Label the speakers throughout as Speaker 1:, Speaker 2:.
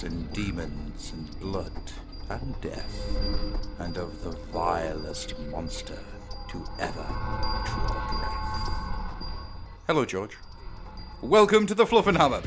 Speaker 1: ghosts and demons and blood and death, and of the vilest monster to ever draw breath. Hello, George. Welcome to the Fluffenhammer.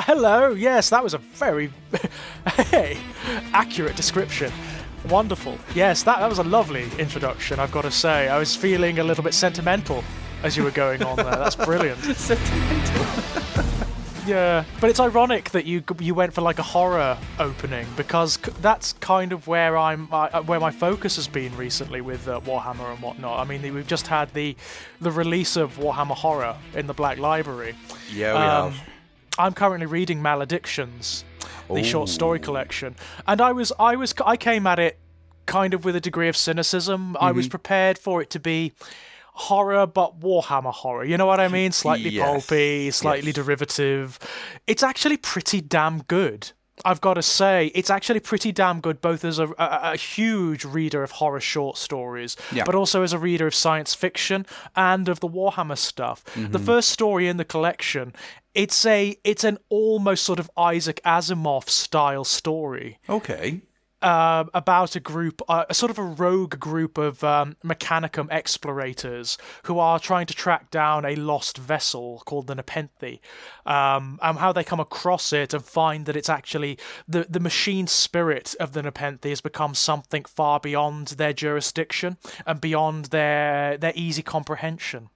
Speaker 2: Hello. Yes, that was a very accurate description. Wonderful. Yes, that was a lovely introduction, I've got to say. I was feeling a little bit sentimental as you were going on there. That's brilliant.
Speaker 1: Sentimental.
Speaker 2: Yeah, but it's ironic that you went for like a horror opening, because that's kind of where where my focus has been recently with Warhammer and whatnot. I mean, we've just had the release of Warhammer Horror in the Black Library.
Speaker 1: Yeah, we have.
Speaker 2: I'm currently reading Maledictions, the short story collection, and I came at it kind of with a degree of cynicism. I was prepared for it to be horror, but Warhammer horror. You know what I mean? Slightly pulpy, slightly derivative. It's actually pretty damn good. I've got to say, it's actually pretty damn good, both as a huge reader of horror short stories, but also as a reader of science fiction and of the Warhammer stuff. The first story in the collection, it's an almost sort of Isaac Asimov style story.
Speaker 1: Okay.
Speaker 2: About a group, a sort of a rogue group of Mechanicum explorators who are trying to track down a lost vessel called the Nepenthe, and how they come across it and find that it's actually the machine spirit of the Nepenthe has become something far beyond their jurisdiction and beyond their easy comprehension.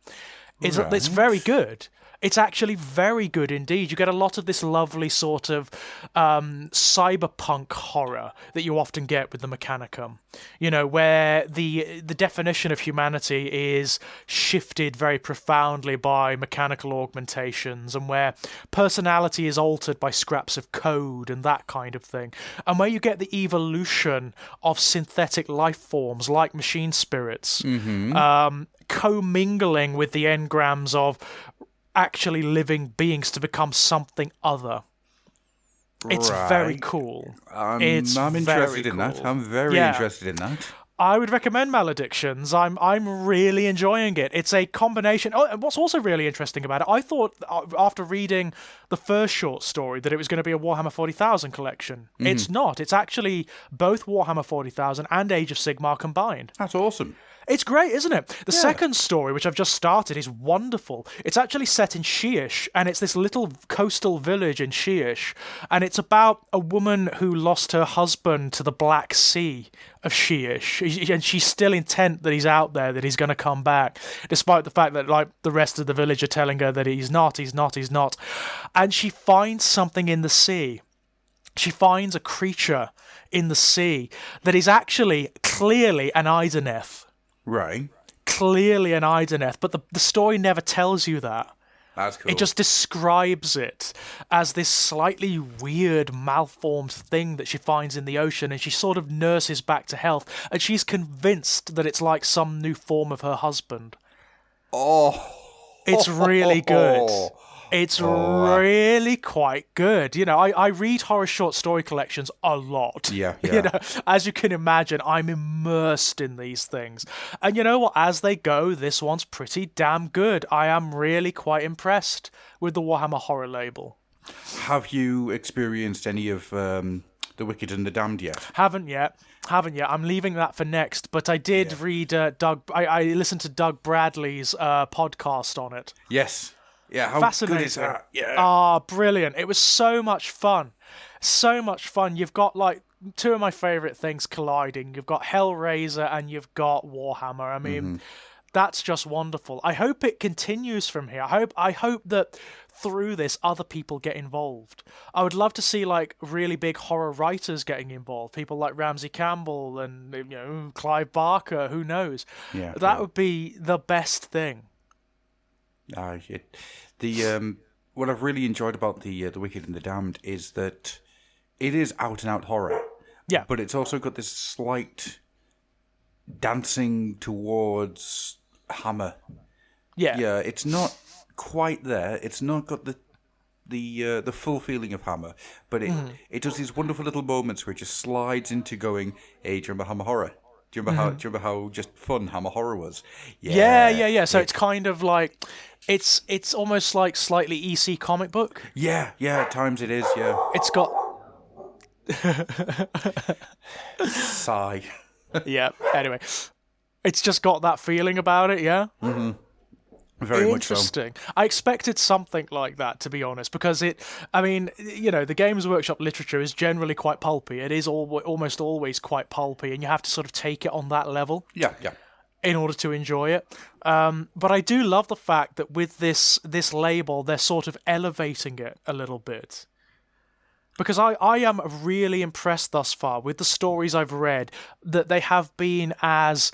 Speaker 2: It's very good. It's actually very good indeed. You get a lot of this lovely sort of cyberpunk horror that you often get with the Mechanicum, you know, where the definition of humanity is shifted very profoundly by mechanical augmentations, and where personality is altered by scraps of code and that kind of thing, and where you get the evolution of synthetic life forms like machine spirits, commingling with the engrams of actually living beings to become something other. It's very cool.
Speaker 1: I'm interested in that. I'm very interested in that.
Speaker 2: I would recommend Maledictions. I'm really enjoying it. It's a combination. Oh, and what's also really interesting about it, I thought after reading the first short story that it was going to be a Warhammer 40,000 collection. It's not. It's actually both Warhammer 40,000 and Age of Sigmar combined.
Speaker 1: That's awesome.
Speaker 2: It's great, isn't it? The second story, which I've just started, is wonderful. It's actually set in Sheesh, and it's this little coastal village in Sheesh, and it's about a woman who lost her husband to the Black Sea of Sheesh, and she's still intent that he's out there, that he's going to come back, despite the fact that like the rest of the village are telling her that he's not. And she finds something in the sea. She finds a creature in the sea that is actually clearly an Ideneth.
Speaker 1: Right.
Speaker 2: Clearly an Ideneth, but the story never tells you that.
Speaker 1: That's cool.
Speaker 2: It just describes it as this slightly weird, malformed thing that she finds in the ocean, and she sort of nurses back to health, and she's convinced that it's like some new form of her husband.
Speaker 1: Oh.
Speaker 2: It's really good. It's really quite good. You know, I read horror short story collections a lot.
Speaker 1: Yeah.
Speaker 2: You know, as you can imagine, I'm immersed in these things. And you know what? As they go, this one's pretty damn good. I am really quite impressed with the Warhammer Horror label.
Speaker 1: Have you experienced any of The Wicked and the Damned yet?
Speaker 2: Haven't yet. I'm leaving that for next. But I did read Doug. I listened to Doug Bradley's podcast on it.
Speaker 1: Yes. Yeah, how
Speaker 2: fascinating.
Speaker 1: Good is that? Yeah.
Speaker 2: Brilliant. It was so much fun. So much fun. You've got like two of my favourite things colliding. You've got Hellraiser and you've got Warhammer. I mean, that's just wonderful. I hope it continues from here. I hope that through this other people get involved. I would love to see like really big horror writers getting involved. People like Ramsey Campbell and Clive Barker, who knows. That would be the best thing.
Speaker 1: What I've really enjoyed about the Wicked and the Damned is that it is out and out horror.
Speaker 2: Yeah.
Speaker 1: But it's also got this slight dancing towards Hammer.
Speaker 2: Yeah.
Speaker 1: Yeah, it's not quite there. It's not got the full feeling of Hammer, but it does these wonderful little moments where it just slides into going, hey, do you remember Hammer Horror? Do you remember how just fun Hammer Horror was?
Speaker 2: Yeah. So it's kind of like it's almost like slightly EC comic book.
Speaker 1: Yeah, at times it is, yeah.
Speaker 2: It's got
Speaker 1: sigh.
Speaker 2: Yeah. Anyway, it's just got that feeling about it, yeah.
Speaker 1: Mm-hmm. Very much so.
Speaker 2: Interesting. I expected something like that, to be honest, because the Games Workshop literature is generally quite pulpy. It is almost always quite pulpy, and you have to sort of take it on that level.
Speaker 1: Yeah.
Speaker 2: In order to enjoy it. But I do love the fact that with this label, they're sort of elevating it a little bit. Because I am really impressed thus far with the stories I've read, that they have been as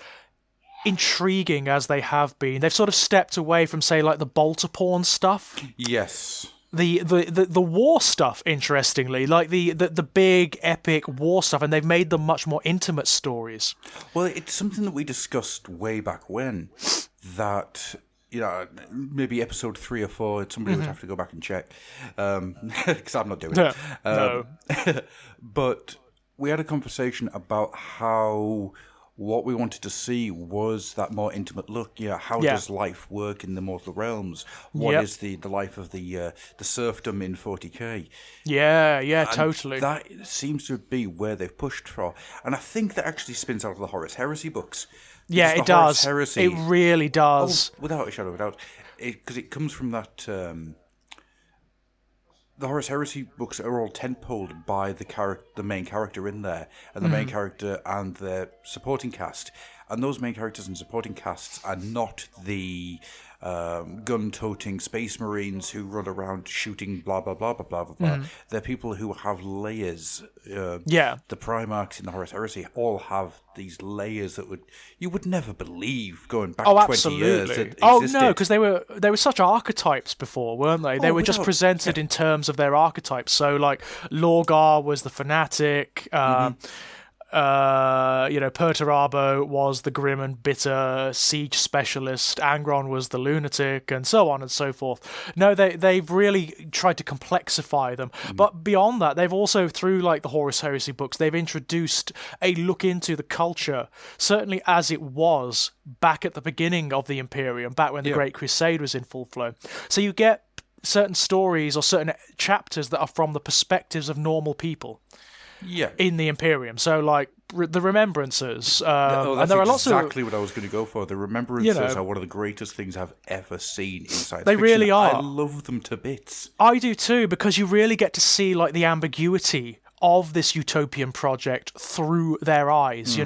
Speaker 2: intriguing as they have been. They've sort of stepped away from, say, like the bolter porn stuff.
Speaker 1: Yes.
Speaker 2: The war stuff, interestingly, like the big epic war stuff, and they've made them much more intimate stories.
Speaker 1: Well, it's something that we discussed way back when, that, maybe episode 3 or 4, somebody would have to go back and check, because I'm not doing it.
Speaker 2: No.
Speaker 1: But we had a conversation about how what we wanted to see was that more intimate look. How does life work in the mortal realms? What is the life of the serfdom in 40k?
Speaker 2: Yeah,
Speaker 1: and
Speaker 2: totally.
Speaker 1: That seems to be where they've pushed for. And I think that actually spins out of the Horus heresy books.
Speaker 2: Yeah, it does. Heresy, it really does.
Speaker 1: Without a shadow of a doubt. Because it comes from that... the Horus Heresy books are all tentpoled by the main character in there, and the main character and their supporting cast. And those main characters and supporting casts are not the gun-toting space marines who run around shooting blah, blah, blah, blah, blah, blah, blah. They're people who have layers. The Primarchs in the Horus Heresy all have these layers that you would never believe going back 20 years.
Speaker 2: No, because they were such archetypes before, weren't they? They were just presented in terms of their archetypes. So, like, Lorgar was the fanatic. Perturabo was the grim and bitter siege specialist, Angron was the lunatic, and so on and so forth. No, they've really tried to complexify them. But beyond that, they've also, through like the Horus Heresy books, they've introduced a look into the culture, certainly as it was back at the beginning of the Imperium, back when the Great Crusade was in full flow. So you get certain stories or certain chapters that are from the perspectives of normal people. In the Imperium. So, like, the Remembrancers.
Speaker 1: And there are lots exactly what I was going to go for. The Remembrancers are one of the greatest things I've ever seen in science fiction.
Speaker 2: They really are.
Speaker 1: I love them to bits.
Speaker 2: I do too, because you really get to see, like, the ambiguity of this utopian project through their eyes,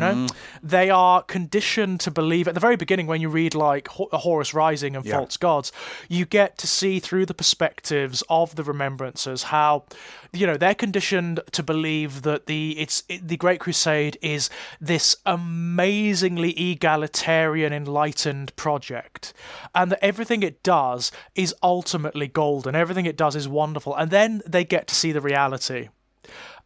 Speaker 2: They are conditioned to believe, at the very beginning when you read like Horus Rising and False Gods, you get to see through the perspectives of the Remembrancers how, they're conditioned to believe that the Great Crusade is this amazingly egalitarian, enlightened project, and that everything it does is ultimately golden, everything it does is wonderful, and then they get to see the reality.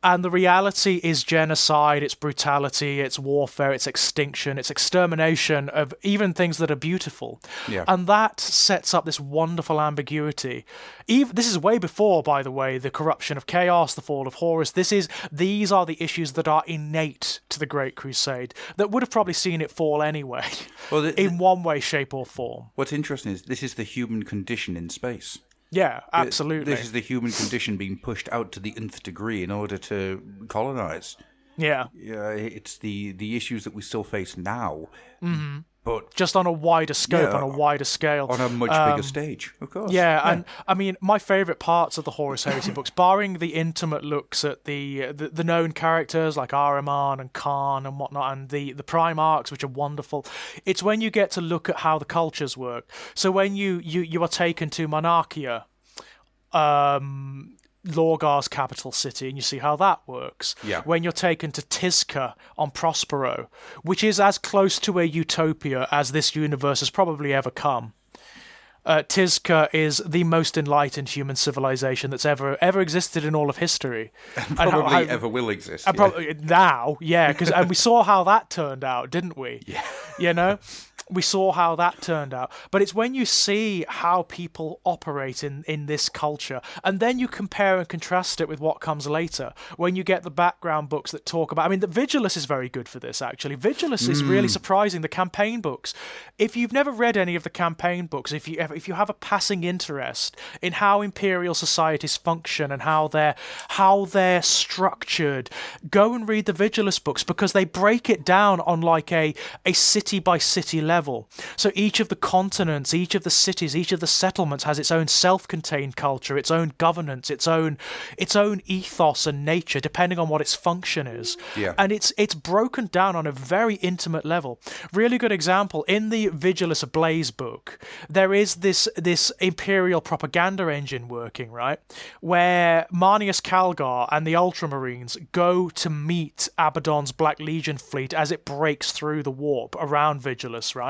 Speaker 2: And the reality is genocide, it's brutality, it's warfare, it's extinction, it's extermination of even things that are beautiful. And that sets up this wonderful ambiguity. This is way before, by the way, the corruption of chaos, the fall of Horus. These are the issues that are innate to the Great Crusade, that would have probably seen it fall anyway, in one way, shape or form.
Speaker 1: What's interesting is this is the human condition in space.
Speaker 2: Yeah, absolutely.
Speaker 1: This is the human condition being pushed out to the nth degree in order to colonize.
Speaker 2: Yeah.
Speaker 1: It's the issues that we still face now, but
Speaker 2: just on a wider scope, on a wider scale,
Speaker 1: on a much bigger stage, of course.
Speaker 2: And I mean, my favourite parts of the Horus Heresy books, barring the intimate looks at the known characters like Ahriman and Khan and whatnot, and the Primarchs, which are wonderful, it's when you get to look at how the cultures work. So when you are taken to Monarchia, Lorgar's capital city, and you see how that works. When you're taken to Tizca on Prospero, which is as close to a utopia as this universe has probably ever come. Tizca is the most enlightened human civilization that's ever existed in all of history,
Speaker 1: and probably ever will exist.
Speaker 2: And probably now, yeah, and we saw how that turned out, didn't we?
Speaker 1: Yeah.
Speaker 2: You know, we saw how that turned out. But it's when you see how people operate in this culture, and then you compare and contrast it with what comes later, when you get the background books that talk about... I mean, the Vigilus is very good for this, actually. Vigilus is really surprising, the campaign books. If you've never read any of the campaign books, if you have a passing interest in how Imperial societies function and how they're structured, go and read the Vigilus books, because they break it down on like a city-by-city level. So each of the continents, each of the cities, each of the settlements has its own self-contained culture, its own governance, its own ethos and nature, depending on what its function is.
Speaker 1: Yeah.
Speaker 2: And it's broken down on a very intimate level. Really good example, in the Vigilus Ablaze book, there is this Imperial propaganda engine working, right? Where Marneus Calgar and the Ultramarines go to meet Abaddon's Black Legion fleet as it breaks through the warp around Vigilus, right?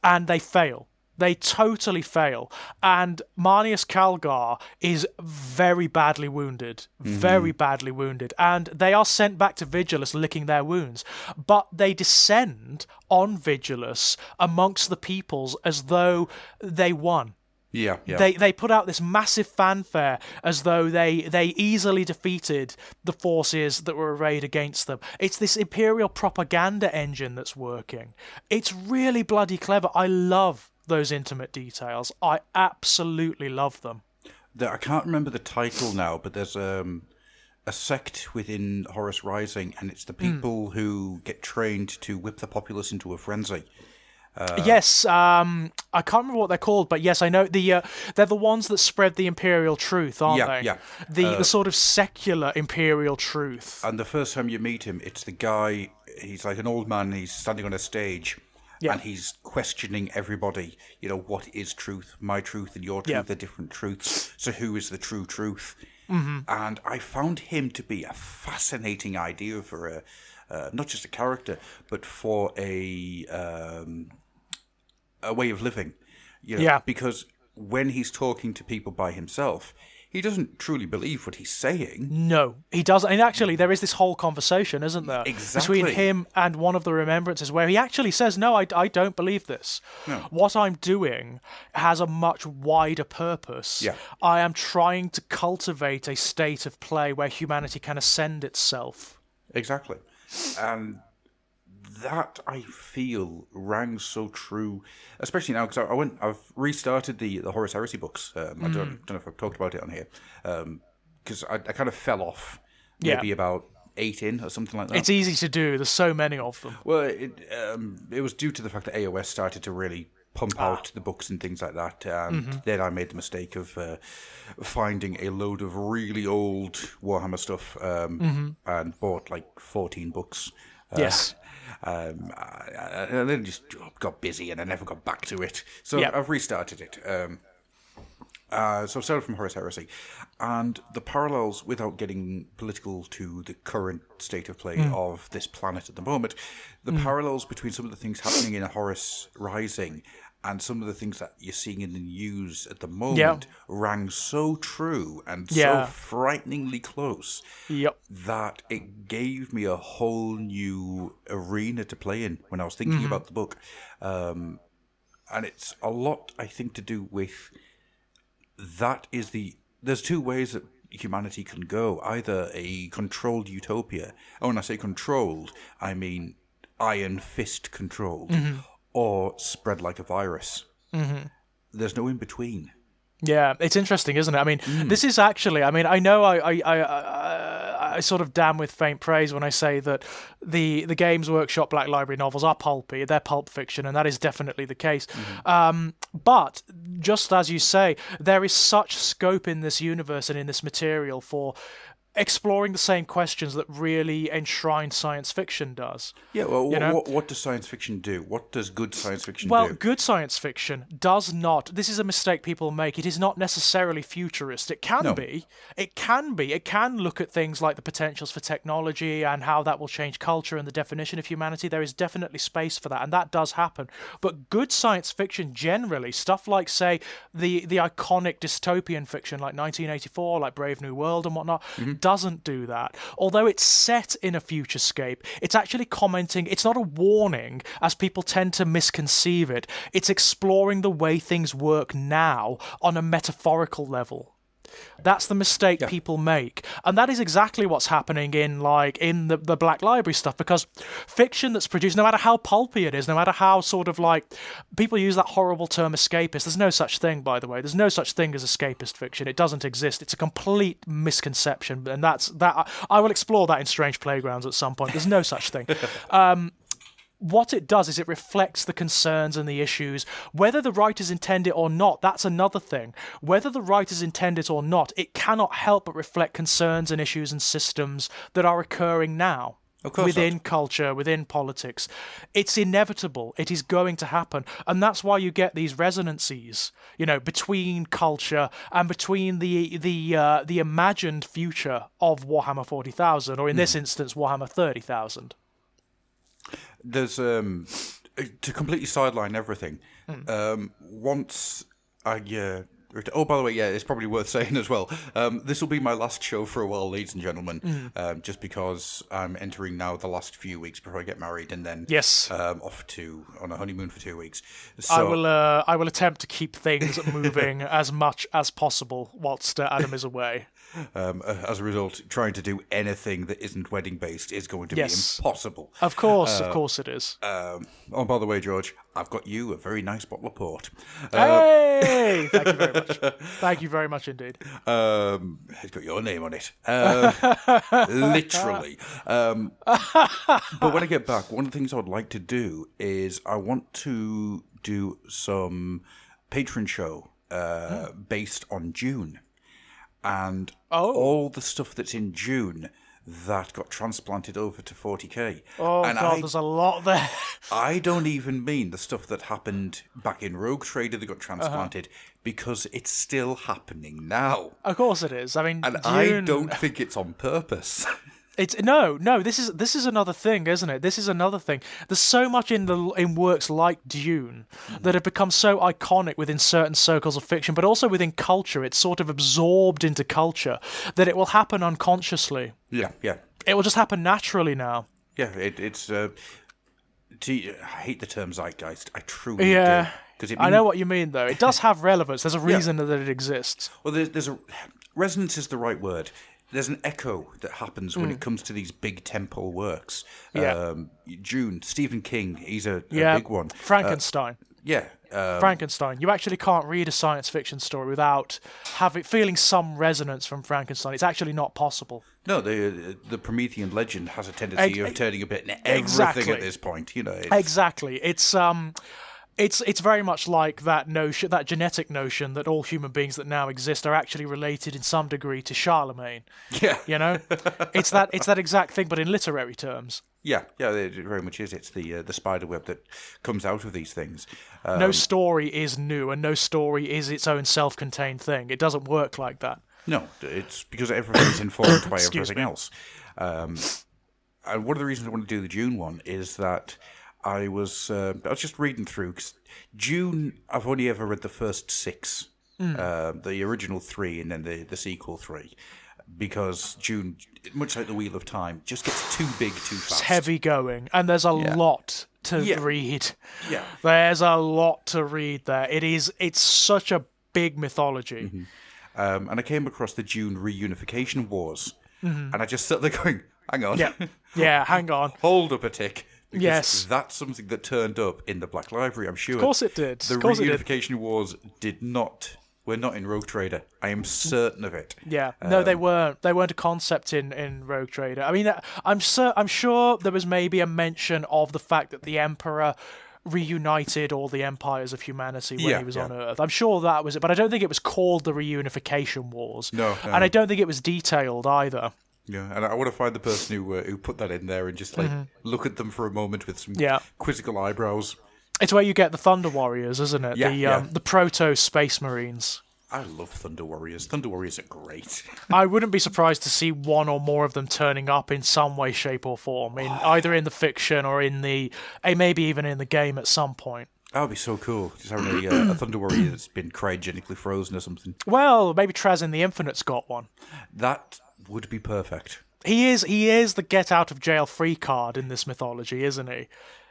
Speaker 2: And they fail. They totally fail. And Marneus Calgar is very badly wounded. Very badly wounded. And they are sent back to Vigilus licking their wounds. But they descend on Vigilus amongst the peoples as though they won.
Speaker 1: Yeah.
Speaker 2: They put out this massive fanfare as though they easily defeated the forces that were arrayed against them. It's this Imperial propaganda engine that's working. It's really bloody clever. I love those intimate details. I absolutely love them.
Speaker 1: I can't remember the title now, but there's a sect within Horus Rising, and it's the people who get trained to whip the populace into a frenzy.
Speaker 2: Yes, I can't remember what they're called, but yes, I know they're the ones that spread the imperial truth, aren't they?
Speaker 1: Yeah.
Speaker 2: The sort of secular imperial truth.
Speaker 1: And the first time you meet him, it's the guy. He's like an old man. He's standing on a stage, and he's questioning everybody. You know, what is truth? My truth and your truth are different truths. So who is the true truth? And I found him to be a fascinating idea for not just a character, but for a way of living. You know, because when he's talking to people by himself, he doesn't truly believe what he's saying.
Speaker 2: No, he doesn't. And actually, there is this whole conversation, isn't there?
Speaker 1: Exactly.
Speaker 2: Between him and one of the remembrances where he actually says, no, I don't believe this.
Speaker 1: No.
Speaker 2: What I'm doing has a much wider purpose.
Speaker 1: Yeah.
Speaker 2: I am trying to cultivate a state of play where humanity can ascend itself.
Speaker 1: Exactly. And that, I feel, rang so true, especially now, because I've restarted the Horus Heresy books. I don't know if I've talked about it on here, because I kind of fell off maybe about 8 in or something like that.
Speaker 2: It's easy to do. There's so many of them.
Speaker 1: Well, it was due to the fact that AOS started to really pump out the books and things like that, and then I made the mistake of finding a load of really old Warhammer stuff and bought like 14 books.
Speaker 2: Yes.
Speaker 1: And then just got busy and I never got back to it. So I've restarted it. So I've started from Horus Heresy. And the parallels, without getting political to the current state of play of this planet at the moment, the parallels between some of the things happening in Horus Rising and some of the things that you're seeing in the news at the moment rang so true and so frighteningly close that it gave me a whole new arena to play in when I was thinking about the book. And it's a lot, I think, to do with there's two ways that humanity can go. Either a controlled utopia, and when I say controlled, I mean iron fist controlled, or spread like a virus. There's no in between. Yeah,
Speaker 2: it's interesting, isn't it? I mean, this is actually, I mean, I know I sort of damn with faint praise when I say that the Games Workshop Black Library novels are pulpy, they're pulp fiction, and that is definitely the case. But, just as you say, there is such scope in this universe and in this material for exploring the same questions that really enshrined science fiction does.
Speaker 1: Yeah, well,
Speaker 2: you know?
Speaker 1: what does science fiction do? What does good science fiction do?
Speaker 2: Well, good science fiction does not... This is a mistake people make. It is not necessarily futurist. It can be. It can be. It can look at things like the potentials for technology and how that will change culture and the definition of humanity. There is definitely space for that, and that does happen. But good science fiction generally, stuff like, say, the iconic dystopian fiction like 1984, like Brave New World and whatnot, doesn't do that. Although it's set in a futurescape, it's actually commenting... It's not a warning, as people tend to misconceive it. It's exploring the way things work now on a metaphorical level. That's the mistake people make. And that is exactly what's happening in the Black Library stuff, because fiction that's produced, no matter how pulpy it is, no matter how sort of like... People use that horrible term escapist. There's no such thing, by the way. There's no such thing as escapist fiction. It doesn't exist. It's a complete misconception. And I will explore that in Strange Playgrounds at some point. There's no such thing. What it does is it reflects the concerns and the issues. Whether the writers intend it or not, that's another thing. Whether the writers intend it or not, it cannot help but reflect concerns and issues and systems that are occurring now. Within culture, within politics. It's inevitable. It is going to happen. And that's why you get these resonances, between culture and between the imagined future of Warhammer 40,000, or in this instance, Warhammer 30,000.
Speaker 1: There's to completely sideline everything. Once I oh, by the way, it's probably worth saying as well. This will be my last show for a while, ladies and gentlemen. Just because I'm entering now the last few weeks before I get married, and then off on a honeymoon for 2 weeks. So,
Speaker 2: I will attempt to keep things moving as much as possible whilst Adam is away.
Speaker 1: As a result, trying to do anything that isn't wedding based is going to be impossible.
Speaker 2: Of course it is.
Speaker 1: Oh, by the way, George, I've got you a very nice bottle of port.
Speaker 2: Hey! Thank you very much. Thank you very much indeed.
Speaker 1: It's got your name on it. Literally. But when I get back, one of the things I would like to do is I want to do some patron show based on June. And all the stuff that's in June that got transplanted over to 40k.
Speaker 2: Oh, and God, there's a lot there.
Speaker 1: I don't even mean the stuff that happened back in Rogue Trader that got transplanted, because it's still happening now.
Speaker 2: Of course it is. I mean,
Speaker 1: and I don't think it's on purpose.
Speaker 2: It's no. This is another thing, isn't it? This is another thing. There's so much in works like Dune that have become so iconic within certain circles of fiction, but also within culture. It's sort of absorbed into culture that it will happen unconsciously.
Speaker 1: Yeah.
Speaker 2: It will just happen naturally now.
Speaker 1: Yeah, it's. I hate the term zeitgeist. I truly do.
Speaker 2: I know what you mean, though. It does have relevance. There's a reason that it exists.
Speaker 1: Well, there's a resonance is the right word. There's an echo that happens when it comes to these big temple works. June, Stephen King, he's a big one.
Speaker 2: Frankenstein.
Speaker 1: Frankenstein.
Speaker 2: You actually can't read a science fiction story without feeling some resonance from Frankenstein. It's actually not possible.
Speaker 1: No, the Promethean legend has a tendency of turning a bit in everything at this point.
Speaker 2: Exactly. It's very much like that notion, that genetic notion that all human beings that now exist are actually related in some degree to Charlemagne.
Speaker 1: Yeah.
Speaker 2: It's that exact thing, but in literary terms.
Speaker 1: Yeah, it very much is. It's the spider web that comes out of these things.
Speaker 2: No story is new, and no story is its own self-contained thing. It doesn't work like that.
Speaker 1: No, it's because everything's informed by everything else. And one of the reasons I want to do the June one is that I was just reading through, because June, I've only ever read the first 6, the original 3 and then the sequel 3, because June, much like the Wheel of Time, just gets too big too fast.
Speaker 2: It's heavy going, and there's a lot to read.
Speaker 1: Yeah.
Speaker 2: There's a lot to read there. It's such a big mythology.
Speaker 1: Mm-hmm. And I came across the June reunification wars, and I just sat there going, hang on.
Speaker 2: Yeah, hang on.
Speaker 1: Hold up a tick.
Speaker 2: Because
Speaker 1: that's something that turned up in the Black Library, I'm sure.
Speaker 2: Of course it did.
Speaker 1: The reunification wars were not in Rogue Trader. I am certain of it.
Speaker 2: Yeah, no, they weren't. They weren't a concept in Rogue Trader. I mean, I'm sure there was maybe a mention of the fact that the Emperor reunited all the empires of humanity when he was on Earth. I'm sure that was it, but I don't think it was called the Reunification Wars.
Speaker 1: No.
Speaker 2: And I don't think it was detailed either.
Speaker 1: Yeah, and I want to find the person who put that in there and just like look at them for a moment with some quizzical eyebrows.
Speaker 2: It's where you get the Thunder Warriors, isn't it?
Speaker 1: Yeah,
Speaker 2: the proto Space Marines.
Speaker 1: I love Thunder Warriors. Thunder Warriors are great.
Speaker 2: I wouldn't be surprised to see one or more of them turning up in some way, shape, or form, either in the fiction or in maybe even in the game at some point.
Speaker 1: That would be so cool. Just having a Thunder Warrior that's been cryogenically frozen or something.
Speaker 2: Well, maybe Traz in the Infinite's got one.
Speaker 1: That would be perfect.
Speaker 2: He is the get out of jail free card in this mythology, isn't he?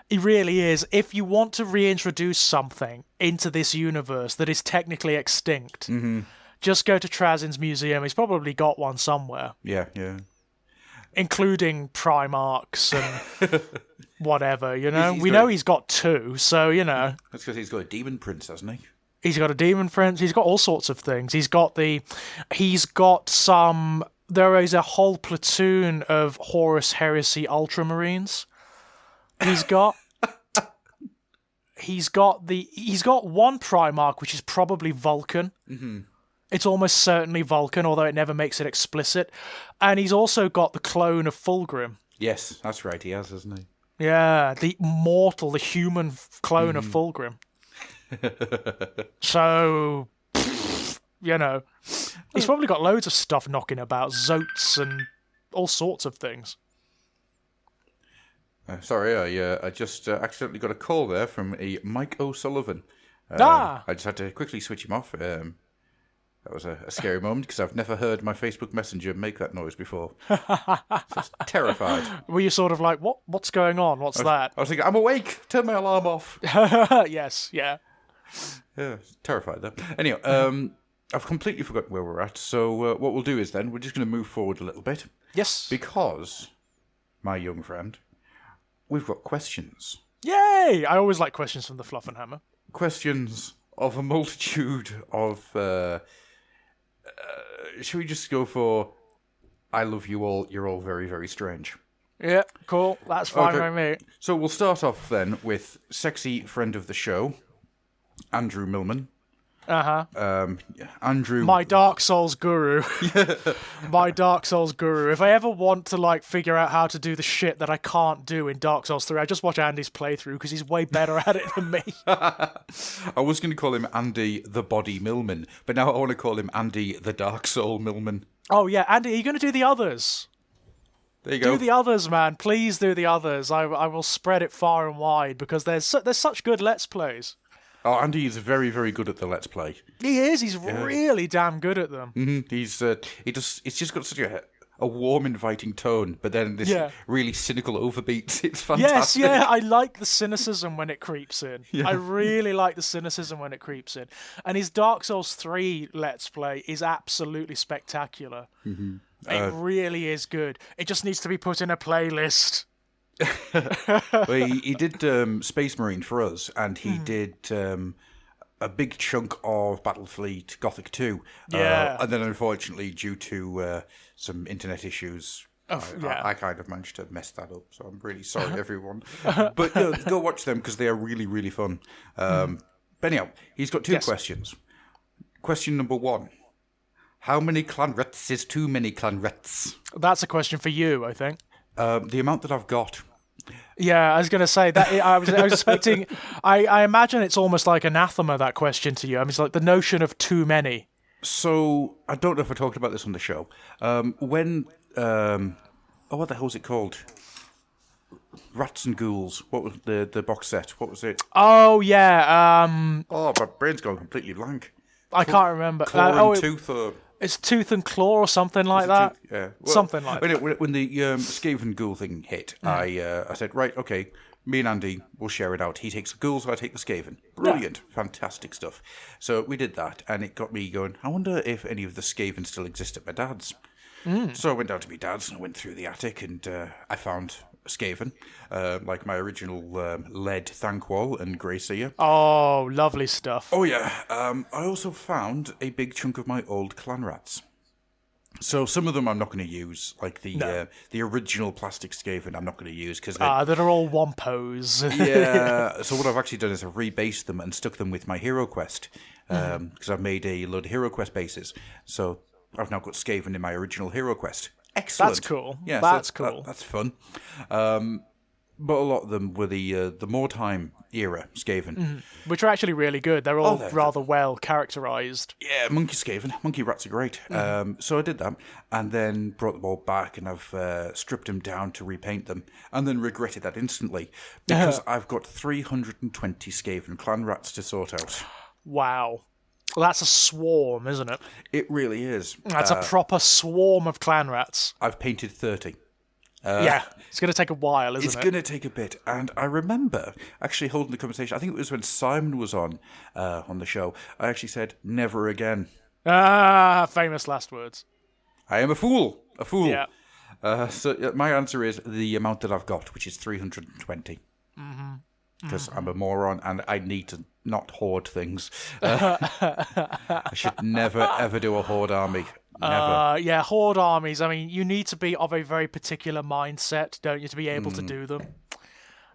Speaker 2: He really is. If you want to reintroduce something into this universe that is technically extinct, just go to Trazin's museum. He's probably got one somewhere.
Speaker 1: Yeah.
Speaker 2: Including Primarchs and whatever, We know he's got 2, so,
Speaker 1: That's because he's got a demon prince, hasn't he?
Speaker 2: He's got a demon prince. He's got all sorts of things. He's got some... There is a whole platoon of Horus heresy ultramarines. He's got one Primarch, which is probably Vulcan. Mm-hmm. It's almost certainly Vulcan, although it never makes it explicit. And he's also got the clone of Fulgrim.
Speaker 1: Yes, that's right. He has, hasn't he?
Speaker 2: Yeah, the human clone of Fulgrim. So, he's probably got loads of stuff knocking about, Zotes and all sorts of things.
Speaker 1: Sorry, I just accidentally got a call there from a Mike O'Sullivan. I just had to quickly switch him off. That was a scary moment because I've never heard my Facebook Messenger make that noise before. So I was terrified.
Speaker 2: Were you sort of like, what's going on? What's that?
Speaker 1: I was thinking, I'm awake. Turn my alarm off.
Speaker 2: Yes, yeah.
Speaker 1: Yeah, terrified there. Anyway, I've completely forgotten where we're at. So what we'll do is then we're just going to move forward a little bit.
Speaker 2: Yes.
Speaker 1: Because, my young friend, we've got questions.
Speaker 2: Yay! I always like questions from the Fluffenhammer.
Speaker 1: Questions of a multitude of... should we just go for... I love you all, you're all very, very strange.
Speaker 2: Yeah, cool. That's fine by me.
Speaker 1: So we'll start off then with sexy friend of the show, Andrew Millman. Andrew...
Speaker 2: My Dark Souls guru. My Dark Souls guru. If I ever want to, figure out how to do the shit that I can't do in Dark Souls 3, I just watch Andy's playthrough, because he's way better at it than me.
Speaker 1: I was going to call him Andy the Body Millman, but now I want to call him Andy the Dark Soul Millman.
Speaker 2: Oh, yeah. Andy, are you going to do the others?
Speaker 1: There you go.
Speaker 2: Do the others, man. Please do the others. I will spread it far and wide, because there's such good Let's Plays.
Speaker 1: Oh, Andy is very, very good at the Let's Play.
Speaker 2: He is. He's really damn good at them.
Speaker 1: Mm-hmm. It's just got such a warm, inviting tone, but then this really cynical overbeat. It's fantastic.
Speaker 2: Yes, I like the cynicism when it creeps in. Yeah. I really like the cynicism when it creeps in. And his Dark Souls 3 Let's Play is absolutely spectacular. Mm-hmm. It really is good. It just needs to be put in a playlist.
Speaker 1: Well, he did Space Marine for us, and he did a big chunk of Battlefleet Gothic 2. And then, unfortunately, due to some internet issues, I kind of managed to mess that up. So I'm really sorry, everyone. But go watch them, because they are really, really fun. But anyhow, he's got two questions. Question number 1. How many Clanrats is too many Clanrats?
Speaker 2: That's a question for you, I think.
Speaker 1: The amount that I've got.
Speaker 2: Yeah, I was going to say that. I was expecting. I imagine it's almost like anathema, that question to you. I mean, it's like the notion of too many.
Speaker 1: So I don't know if I talked about this on the show. When what the hell was it called? Rats and Ghouls. What was the box set? What was it?
Speaker 2: Oh yeah.
Speaker 1: Oh, my brain's gone completely blank.
Speaker 2: I can't remember.
Speaker 1: Claw and Tooth or...
Speaker 2: It's Tooth and Claw or something like that.
Speaker 1: Yeah. Well,
Speaker 2: something like that.
Speaker 1: When the Skaven Ghoul thing hit, I said, right, okay, me and Andy will share it out. He takes the Ghouls, I take the Skaven. Brilliant. Yeah. Fantastic stuff. So we did that, and it got me going, I wonder if any of the Skaven still exist at my dad's. So I went down to my dad's, and I went through the attic, and I found Skaven, like my original lead Thankwall and Grey Seer.
Speaker 2: Oh, lovely stuff.
Speaker 1: Oh, yeah. I also found a big chunk of my old Clanrats. So some of them I'm not going to use, like the original plastic Skaven I'm not going to use. Cause
Speaker 2: that are all Wampos.
Speaker 1: Yeah. So what I've actually done is I've rebased them and stuck them with my Hero Quest, because I've made a load of Hero Quest bases. So I've now got Skaven in my original Hero Quest. Excellent.
Speaker 2: That's cool.
Speaker 1: Yeah,
Speaker 2: That's
Speaker 1: so
Speaker 2: cool.
Speaker 1: That's fun. But a lot of them were the Wartime era Skaven.
Speaker 2: Which are actually really good. They're all
Speaker 1: they're-
Speaker 2: rather well characterized.
Speaker 1: Yeah, Monkey Skaven. Monkey Rats are great. So I did that, and then brought them all back, and I've stripped them down to repaint them, and then regretted that instantly, because I've got 320 Skaven clan rats to sort out.
Speaker 2: Wow. Well, that's a swarm, isn't it?
Speaker 1: It really is.
Speaker 2: That's a proper swarm of clan rats.
Speaker 1: I've painted 30.
Speaker 2: Yeah, it's going to take a while, isn't
Speaker 1: It's
Speaker 2: it?
Speaker 1: going to take a bit. And I remember actually holding the conversation. I think it was when Simon was on the show. I actually said, never again.
Speaker 2: Famous last words.
Speaker 1: I am a fool. A fool.
Speaker 2: Yeah.
Speaker 1: So my answer is the amount that I've got, which is 320. Because I'm a moron and I need to not hoard things. I should never, ever do a horde army. Never.
Speaker 2: Yeah, horde armies. I mean, you need to be of a very particular mindset, don't you, to be able to do them?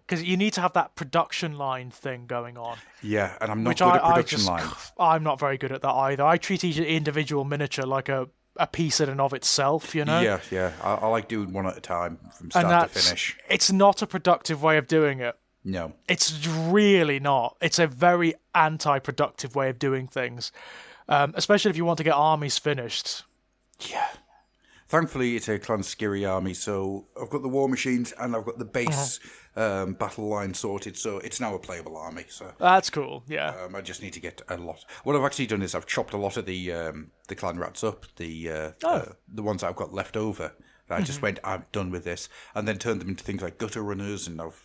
Speaker 2: Because you need to have that production line thing going on.
Speaker 1: Yeah, and I'm not good at production line.
Speaker 2: I'm not very good at that either. I treat each individual miniature like a piece in and of itself, you know?
Speaker 1: Yeah. I like doing one at a time from start to finish.
Speaker 2: It's not a productive way of doing it.
Speaker 1: No.
Speaker 2: It's really not. It's a very anti-productive way of doing things, especially if you want to get armies finished.
Speaker 1: Yeah. Thankfully, it's a clan Geary army, so I've got the war machines and I've got the base battle line sorted, so it's now a playable army. So
Speaker 2: That's cool, yeah.
Speaker 1: I just need to get a lot. What I've actually done is I've chopped a lot of the clan rats up, the ones that I've got left over. I just went, I'm done with this, and then turned them into things like gutter runners, and I've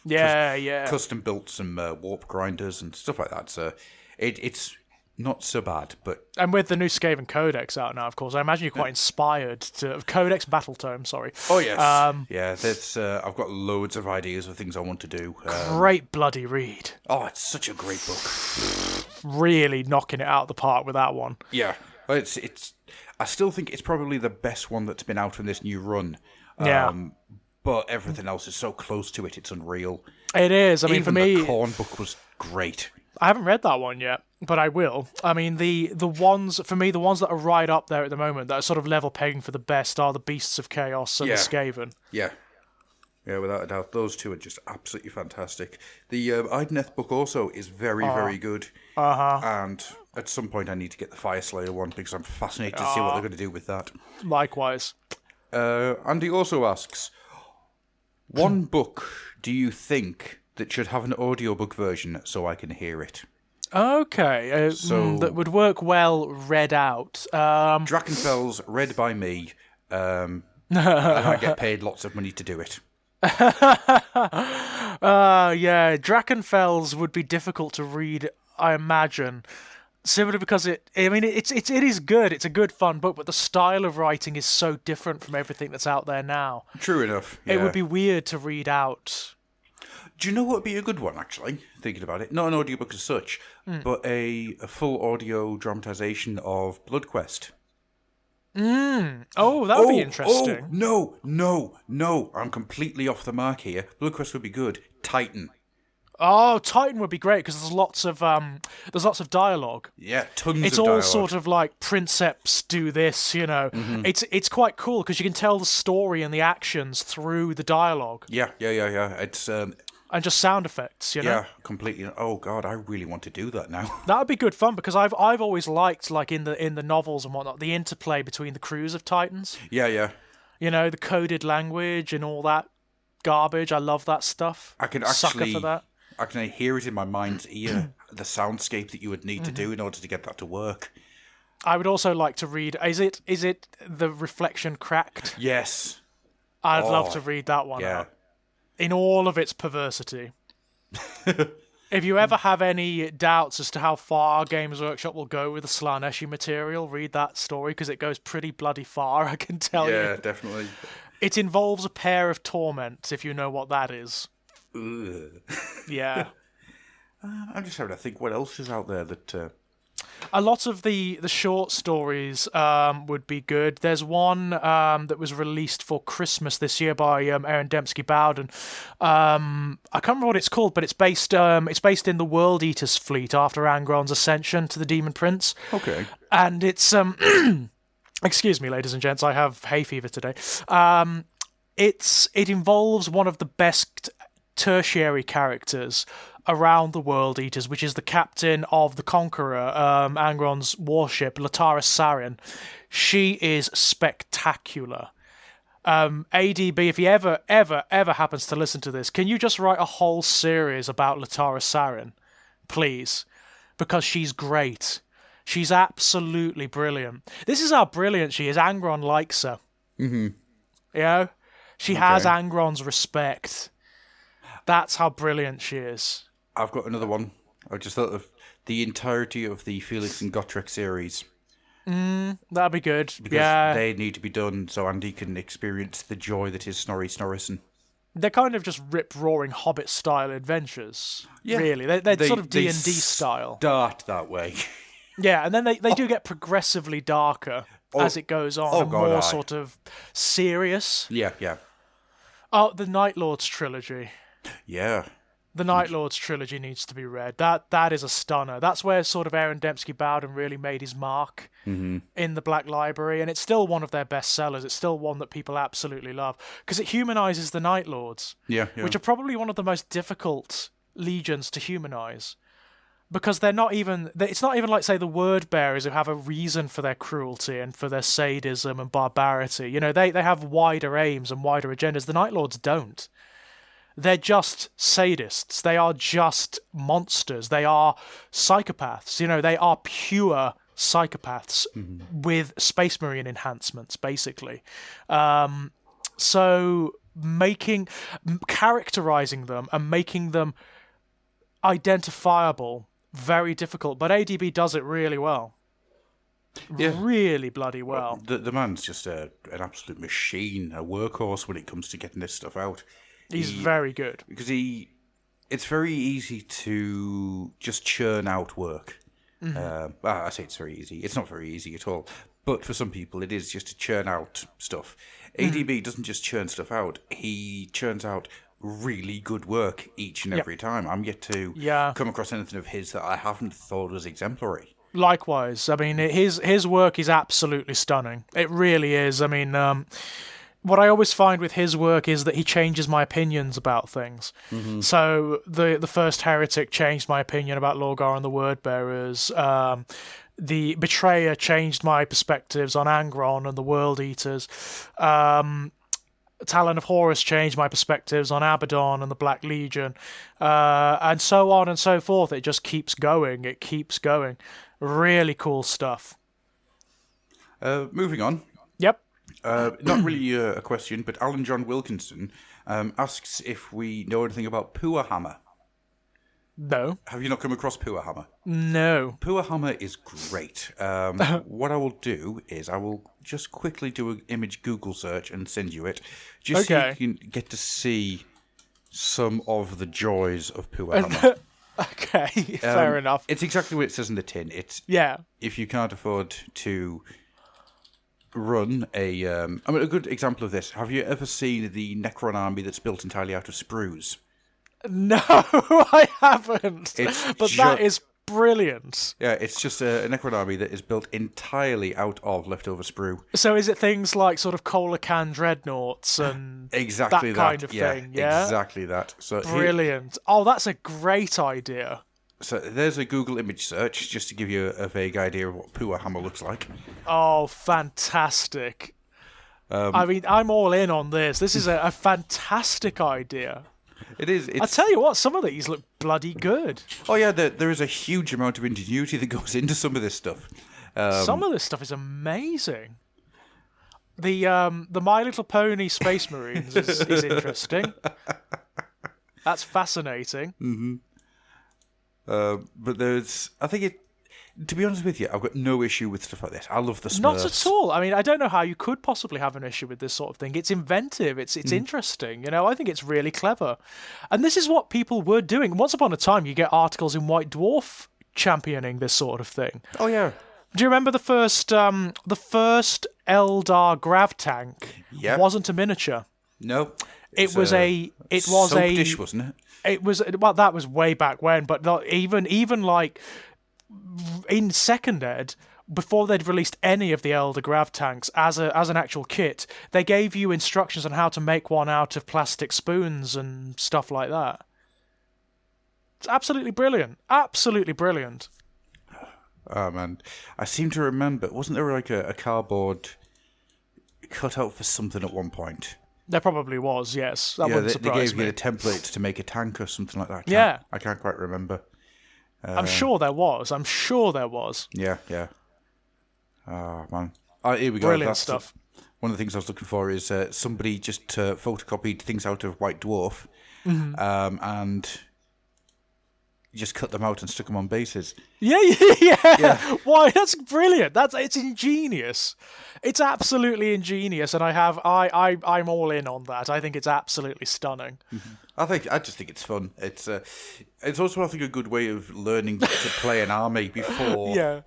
Speaker 1: custom built some warp grinders and stuff like that. So it's not so bad, but
Speaker 2: And with the new Skaven Codex out now, of course, I imagine you're quite inspired to Codex Battle Tome. Sorry.
Speaker 1: Oh yes, that's I've got loads of ideas of things I want to do.
Speaker 2: Great bloody read.
Speaker 1: Oh, it's such a great book.
Speaker 2: Really knocking it out of the park with that one.
Speaker 1: Yeah, it's. I still think it's probably the best one that's been out in this new run.
Speaker 2: Yeah.
Speaker 1: But everything else is so close to it; it's unreal.
Speaker 2: It is. I mean,
Speaker 1: Even
Speaker 2: for me,
Speaker 1: the Corn book was great.
Speaker 2: I haven't read that one yet, but I will. I mean, the ones for me, the ones that are right up there at the moment that are sort of level pegging for the best are the Beasts of Chaos and the Skaven.
Speaker 1: Yeah, without a doubt, those two are just absolutely fantastic. The Ideneth book also is very, very good. And at some point, I need to get the Fireslayer one because I'm fascinated to see what they're going to do with that.
Speaker 2: Likewise.
Speaker 1: Andy also asks, one book do you think that should have an audiobook version so I can hear it?
Speaker 2: Okay, that would work well read out.
Speaker 1: Drachenfels read by me, and I get paid lots of money to do it.
Speaker 2: Yeah, Drachenfels would be difficult to read, I imagine. Simply because it is good. It's a good fun book, but the style of writing is so different from everything that's out there now.
Speaker 1: True enough. Yeah.
Speaker 2: It would be weird to read out.
Speaker 1: Do you know what would be a good one, actually, thinking about it? Not an audiobook as such, but a full audio dramatisation of Blood Quest.
Speaker 2: Oh, that would be interesting.
Speaker 1: No. I'm completely off the mark here. Blood Quest would be good. Titan.
Speaker 2: Oh, Titan would be great because there's lots of dialogue.
Speaker 1: Yeah, tons
Speaker 2: It's
Speaker 1: of
Speaker 2: all
Speaker 1: dialogue.
Speaker 2: sort of like Princeps do this, you know. It's quite cool because you can tell the story and the actions through the dialogue.
Speaker 1: Yeah. It's
Speaker 2: and just sound effects, you know.
Speaker 1: yeah, completely. Oh God, I really want to do that now.
Speaker 2: That would be good fun because I've always liked, like in the novels and whatnot, the interplay between the crews of Titans.
Speaker 1: Yeah.
Speaker 2: You know, the coded language and all that garbage. I love that stuff.
Speaker 1: I can
Speaker 2: Sucker
Speaker 1: actually
Speaker 2: for that.
Speaker 1: I can hear it in my mind's ear, the soundscape that you would need to do in order to get that to work.
Speaker 2: I would also like to read. Is it The Reflection Cracked?
Speaker 1: Yes.
Speaker 2: I'd love to read that one out in all of its perversity. If you ever have any doubts as to how far Games Workshop will go with the Slaneshi material, read that story because it goes pretty bloody far, I can tell you.
Speaker 1: Yeah, definitely.
Speaker 2: It involves a pair of torments, if you know what that is.
Speaker 1: Ugh.
Speaker 2: Yeah.
Speaker 1: I'm just having to think what else is out there that...
Speaker 2: A lot of the short stories would be good. There's one that was released for Christmas this year by Aaron Dembski Bowden. I can't remember what it's called, but it's based in the World Eater's fleet after Angron's ascension to the Demon Prince.
Speaker 1: Okay.
Speaker 2: And it's Excuse me, ladies and gents, I have hay fever today. It involves one of the best tertiary characters around the World Eaters, which is the captain of the Conqueror, Angron's warship, Latara Sarin. She is spectacular. ADB, if he ever happens to listen to this, can you just write a whole series about Latara Sarin, please? Because she's great. She's absolutely brilliant. This is how brilliant she is. Angron likes her.
Speaker 1: Mm-hmm.
Speaker 2: You know? She has Angron's respect. That's how brilliant she is.
Speaker 1: I've got another one. I just thought of the entirety of the Felix and Gotrek series.
Speaker 2: That'd be good.
Speaker 1: Because they need to be done so Andy can experience the joy that is Snorri Snorrison.
Speaker 2: They're kind of just rip-roaring Hobbit-style adventures, really. They're sort of D&D style.
Speaker 1: Start that way.
Speaker 2: Yeah, and then they do get progressively darker as it goes on, and more sort of serious.
Speaker 1: Yeah.
Speaker 2: Oh, the Night Lords trilogy.
Speaker 1: Yeah.
Speaker 2: The Night Lords trilogy needs to be read. That is a stunner. That's where sort of Aaron Dembski-Bowden really made his mark in the Black Library, and it's still one of their best sellers. It's still one that people absolutely love because it humanizes the Night Lords, which are probably one of the most difficult legions to humanize because they're not even. It's not even like, say, the Word Bearers who have a reason for their cruelty and for their sadism and barbarity. You know, they have wider aims and wider agendas. The Night Lords don't. They're just sadists. They are just monsters. They are psychopaths. You know, they are pure psychopaths with Space Marine enhancements, basically. So characterizing them and making them identifiable, very difficult. But ADB does it really well. Yeah. Really bloody well.
Speaker 1: The man's just an absolute machine, a workhorse when it comes to getting this stuff out.
Speaker 2: He's very good.
Speaker 1: Because it's very easy to just churn out work. I say it's very easy. It's not very easy at all. But for some people, it is just to churn out stuff. ADB doesn't just churn stuff out. He churns out really good work each and every time. I'm yet to come across anything of his that I haven't thought was exemplary.
Speaker 2: Likewise. I mean, his work is absolutely stunning. It really is. I mean... what I always find with his work is that he changes my opinions about things. So the first Heretic changed my opinion about Lorgar and the Word Bearers. The Betrayer changed my perspectives on Angron and the World Eaters. Talon of Horus changed my perspectives on Abaddon and the Black Legion. And so on and so forth. It just keeps going. It keeps going. Really cool stuff.
Speaker 1: Moving on.
Speaker 2: Yep.
Speaker 1: Not really a question, but Alan John Wilkinson asks if we know anything about Puahammer.
Speaker 2: No.
Speaker 1: Have you not come across Puahammer?
Speaker 2: No.
Speaker 1: Puahammer is great. What I will do is I will just quickly do an image Google search and send you it, just so you can get to see some of the joys of Puahammer.
Speaker 2: Okay, fair enough.
Speaker 1: It's exactly what it says in the tin. It's if you can't afford to run a good example of this. Have you ever seen the Necron army that's built entirely out of sprues?
Speaker 2: No, I haven't. That is brilliant.
Speaker 1: Yeah, it's just a Necron army that is built entirely out of leftover sprue.
Speaker 2: So is it things like sort of Colacan dreadnoughts and
Speaker 1: exactly
Speaker 2: that kind of thing? Yeah,
Speaker 1: exactly that. So
Speaker 2: brilliant. Oh, that's a great idea.
Speaker 1: So there's a Google image search, just to give you a vague idea of what Puahammer looks like.
Speaker 2: Oh, fantastic. I mean, I'm all in on this. This is a fantastic idea.
Speaker 1: It is.
Speaker 2: I tell you what, some of these look bloody good.
Speaker 1: Oh yeah, there is a huge amount of ingenuity that goes into some of this stuff.
Speaker 2: Some of this stuff is amazing. The My Little Pony Space Marines is interesting. That's fascinating.
Speaker 1: Mm-hmm. But to be honest with you, I've got no issue with stuff like this. I love the Smurfs.
Speaker 2: Not at all. I mean, I don't know how you could possibly have an issue with this sort of thing. It's inventive. It's interesting. You know, I think it's really clever. And this is what people were doing. Once upon a time, you get articles in White Dwarf championing this sort of thing.
Speaker 1: Oh, yeah.
Speaker 2: Do you remember the first Eldar grav tank?
Speaker 1: Yeah.
Speaker 2: Wasn't a miniature.
Speaker 1: No.
Speaker 2: It was a
Speaker 1: dish, wasn't it?
Speaker 2: It was, well, that was way back when, but not even like in second ed, before they'd released any of the Elder Grav tanks as an actual kit, they gave you instructions on how to make one out of plastic spoons and stuff like that. It's absolutely brilliant. Absolutely brilliant.
Speaker 1: Oh, man. I seem to remember, wasn't there like a cardboard cutout for something at one point?
Speaker 2: There probably was, yes. That wouldn't surprise me.
Speaker 1: They gave you the template to make a tank or something like that. I can't quite remember.
Speaker 2: I'm sure there was.
Speaker 1: Yeah. Oh, man. Here we go.
Speaker 2: Brilliant stuff.
Speaker 1: One of the things I was looking for is somebody just photocopied things out of White Dwarf and just cut them out and stuck them on bases.
Speaker 2: Yeah. Why? That's brilliant. It's ingenious. It's absolutely ingenious, and I'm all in on that. I think it's absolutely stunning.
Speaker 1: I just think it's fun. It's also, I think, a good way of learning to play an army before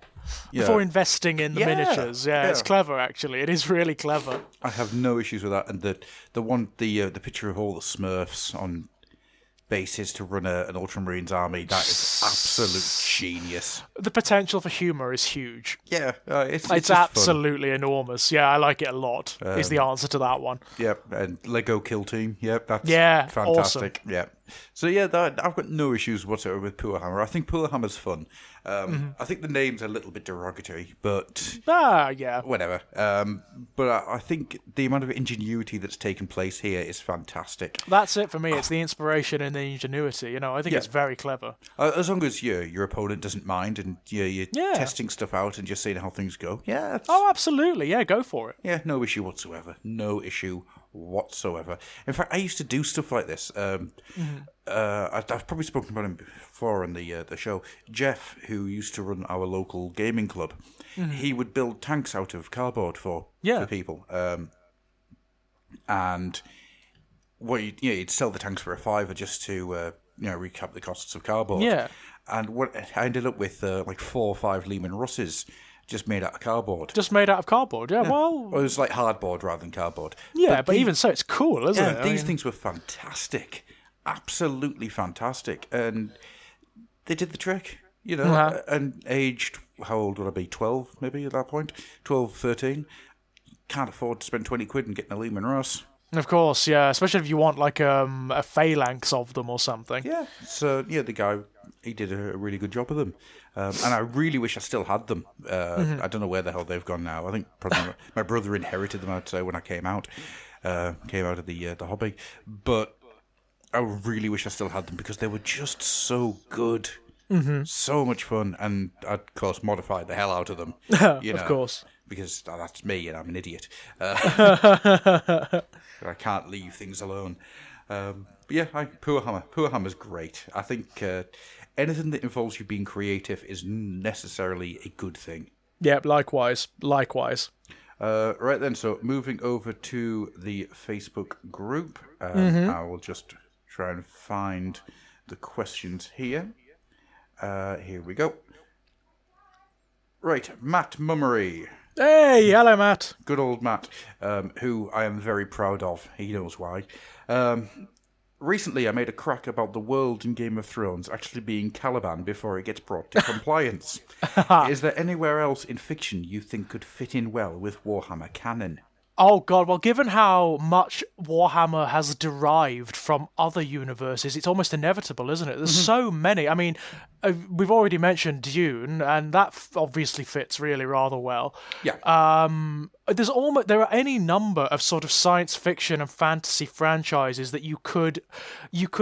Speaker 1: before investing in the miniatures. Yeah, it's clever, actually. It is really clever. I have no issues with that. And the picture of all the Smurfs on bases to run an Ultramarines army, that is absolute genius.
Speaker 2: The potential for humour is huge.
Speaker 1: Yeah, it's
Speaker 2: absolutely enormous. Yeah, I like it a lot, is the answer to that one.
Speaker 1: Yep, and Lego Kill Team, yep, that's fantastic.
Speaker 2: Awesome.
Speaker 1: Yeah. So yeah, I've got no issues whatsoever with Poorhammer. I think Poorhammer's fun. I think the name's a little bit derogatory, but whatever. But I think the amount of ingenuity that's taken place here is fantastic.
Speaker 2: That's it for me. It's the inspiration and the ingenuity. I think it's very clever.
Speaker 1: As long as your opponent doesn't mind and you're testing stuff out and just seeing how things go. Yeah.
Speaker 2: Oh, absolutely. Yeah, go for it.
Speaker 1: Yeah, no issue whatsoever. No issue whatsoever. In fact, I used to do stuff like this. I've probably spoken about him before on the show. Jeff, who used to run our local gaming club, he would build tanks out of cardboard for people. And you'd sell the tanks for $5 just to recap the costs of cardboard.
Speaker 2: Yeah.
Speaker 1: And what I ended up with like 4 or 5 Lehman Russes. Just made out of cardboard.
Speaker 2: Yeah. Well,
Speaker 1: it was like hardboard rather than cardboard.
Speaker 2: Yeah, but even so, it's cool, isn't it?
Speaker 1: These things were fantastic. Absolutely fantastic. And they did the trick, and aged, how old would I be? 12, maybe, at that point? 12, 13. Can't afford to spend 20 quid and getting a Lehman Russ.
Speaker 2: Of course, yeah. Especially if you want, like, a phalanx of them or something.
Speaker 1: Yeah. So, the guy, he did a really good job of them. And I really wish I still had them. I don't know where the hell they've gone now. I think probably my brother inherited them, I'd say, when I came out of the hobby. But I really wish I still had them because they were just so good. So much fun. And I'd, of course, modified the hell out of them.
Speaker 2: Of course.
Speaker 1: Because that's me and I'm an idiot. I can't leave things alone. But yeah, Poorhammer. Poorhammer's great. I think anything that involves you being creative is necessarily a good thing.
Speaker 2: Yep, likewise.
Speaker 1: Right then, so moving over to the Facebook group. I will just try and find the questions here. Here we go. Right, Matt Mummery.
Speaker 2: Hey, hello, Matt.
Speaker 1: Good old Matt, who I am very proud of. He knows why. Recently, I made a crack about the world in Game of Thrones actually being Caliban before it gets brought to compliance. Is there anywhere else in fiction you think could fit in well with Warhammer canon?
Speaker 2: Oh, God. Well, given how much Warhammer has derived from other universes, it's almost inevitable, isn't it? There's so many. I mean, we've already mentioned Dune, and that obviously fits really rather well.
Speaker 1: Yeah.
Speaker 2: There are any number of sort of science fiction and fantasy franchises that you could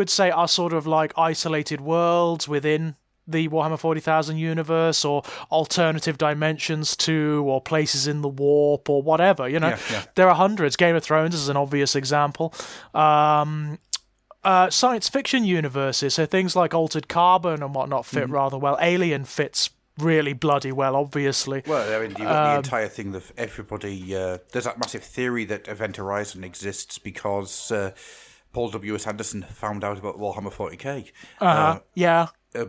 Speaker 2: say are sort of like isolated worlds within the Warhammer 40,000 universe, or alternative dimensions to, or places in the warp, or whatever, There are hundreds. Game of Thrones is an obvious example. Science fiction universes, so things like Altered Carbon and whatnot fit rather well. Alien fits really bloody well, obviously.
Speaker 1: Well, I mean, you've got the entire thing that everybody... there's that massive theory that Event Horizon exists because Paul W.S. Anderson found out about Warhammer 40k.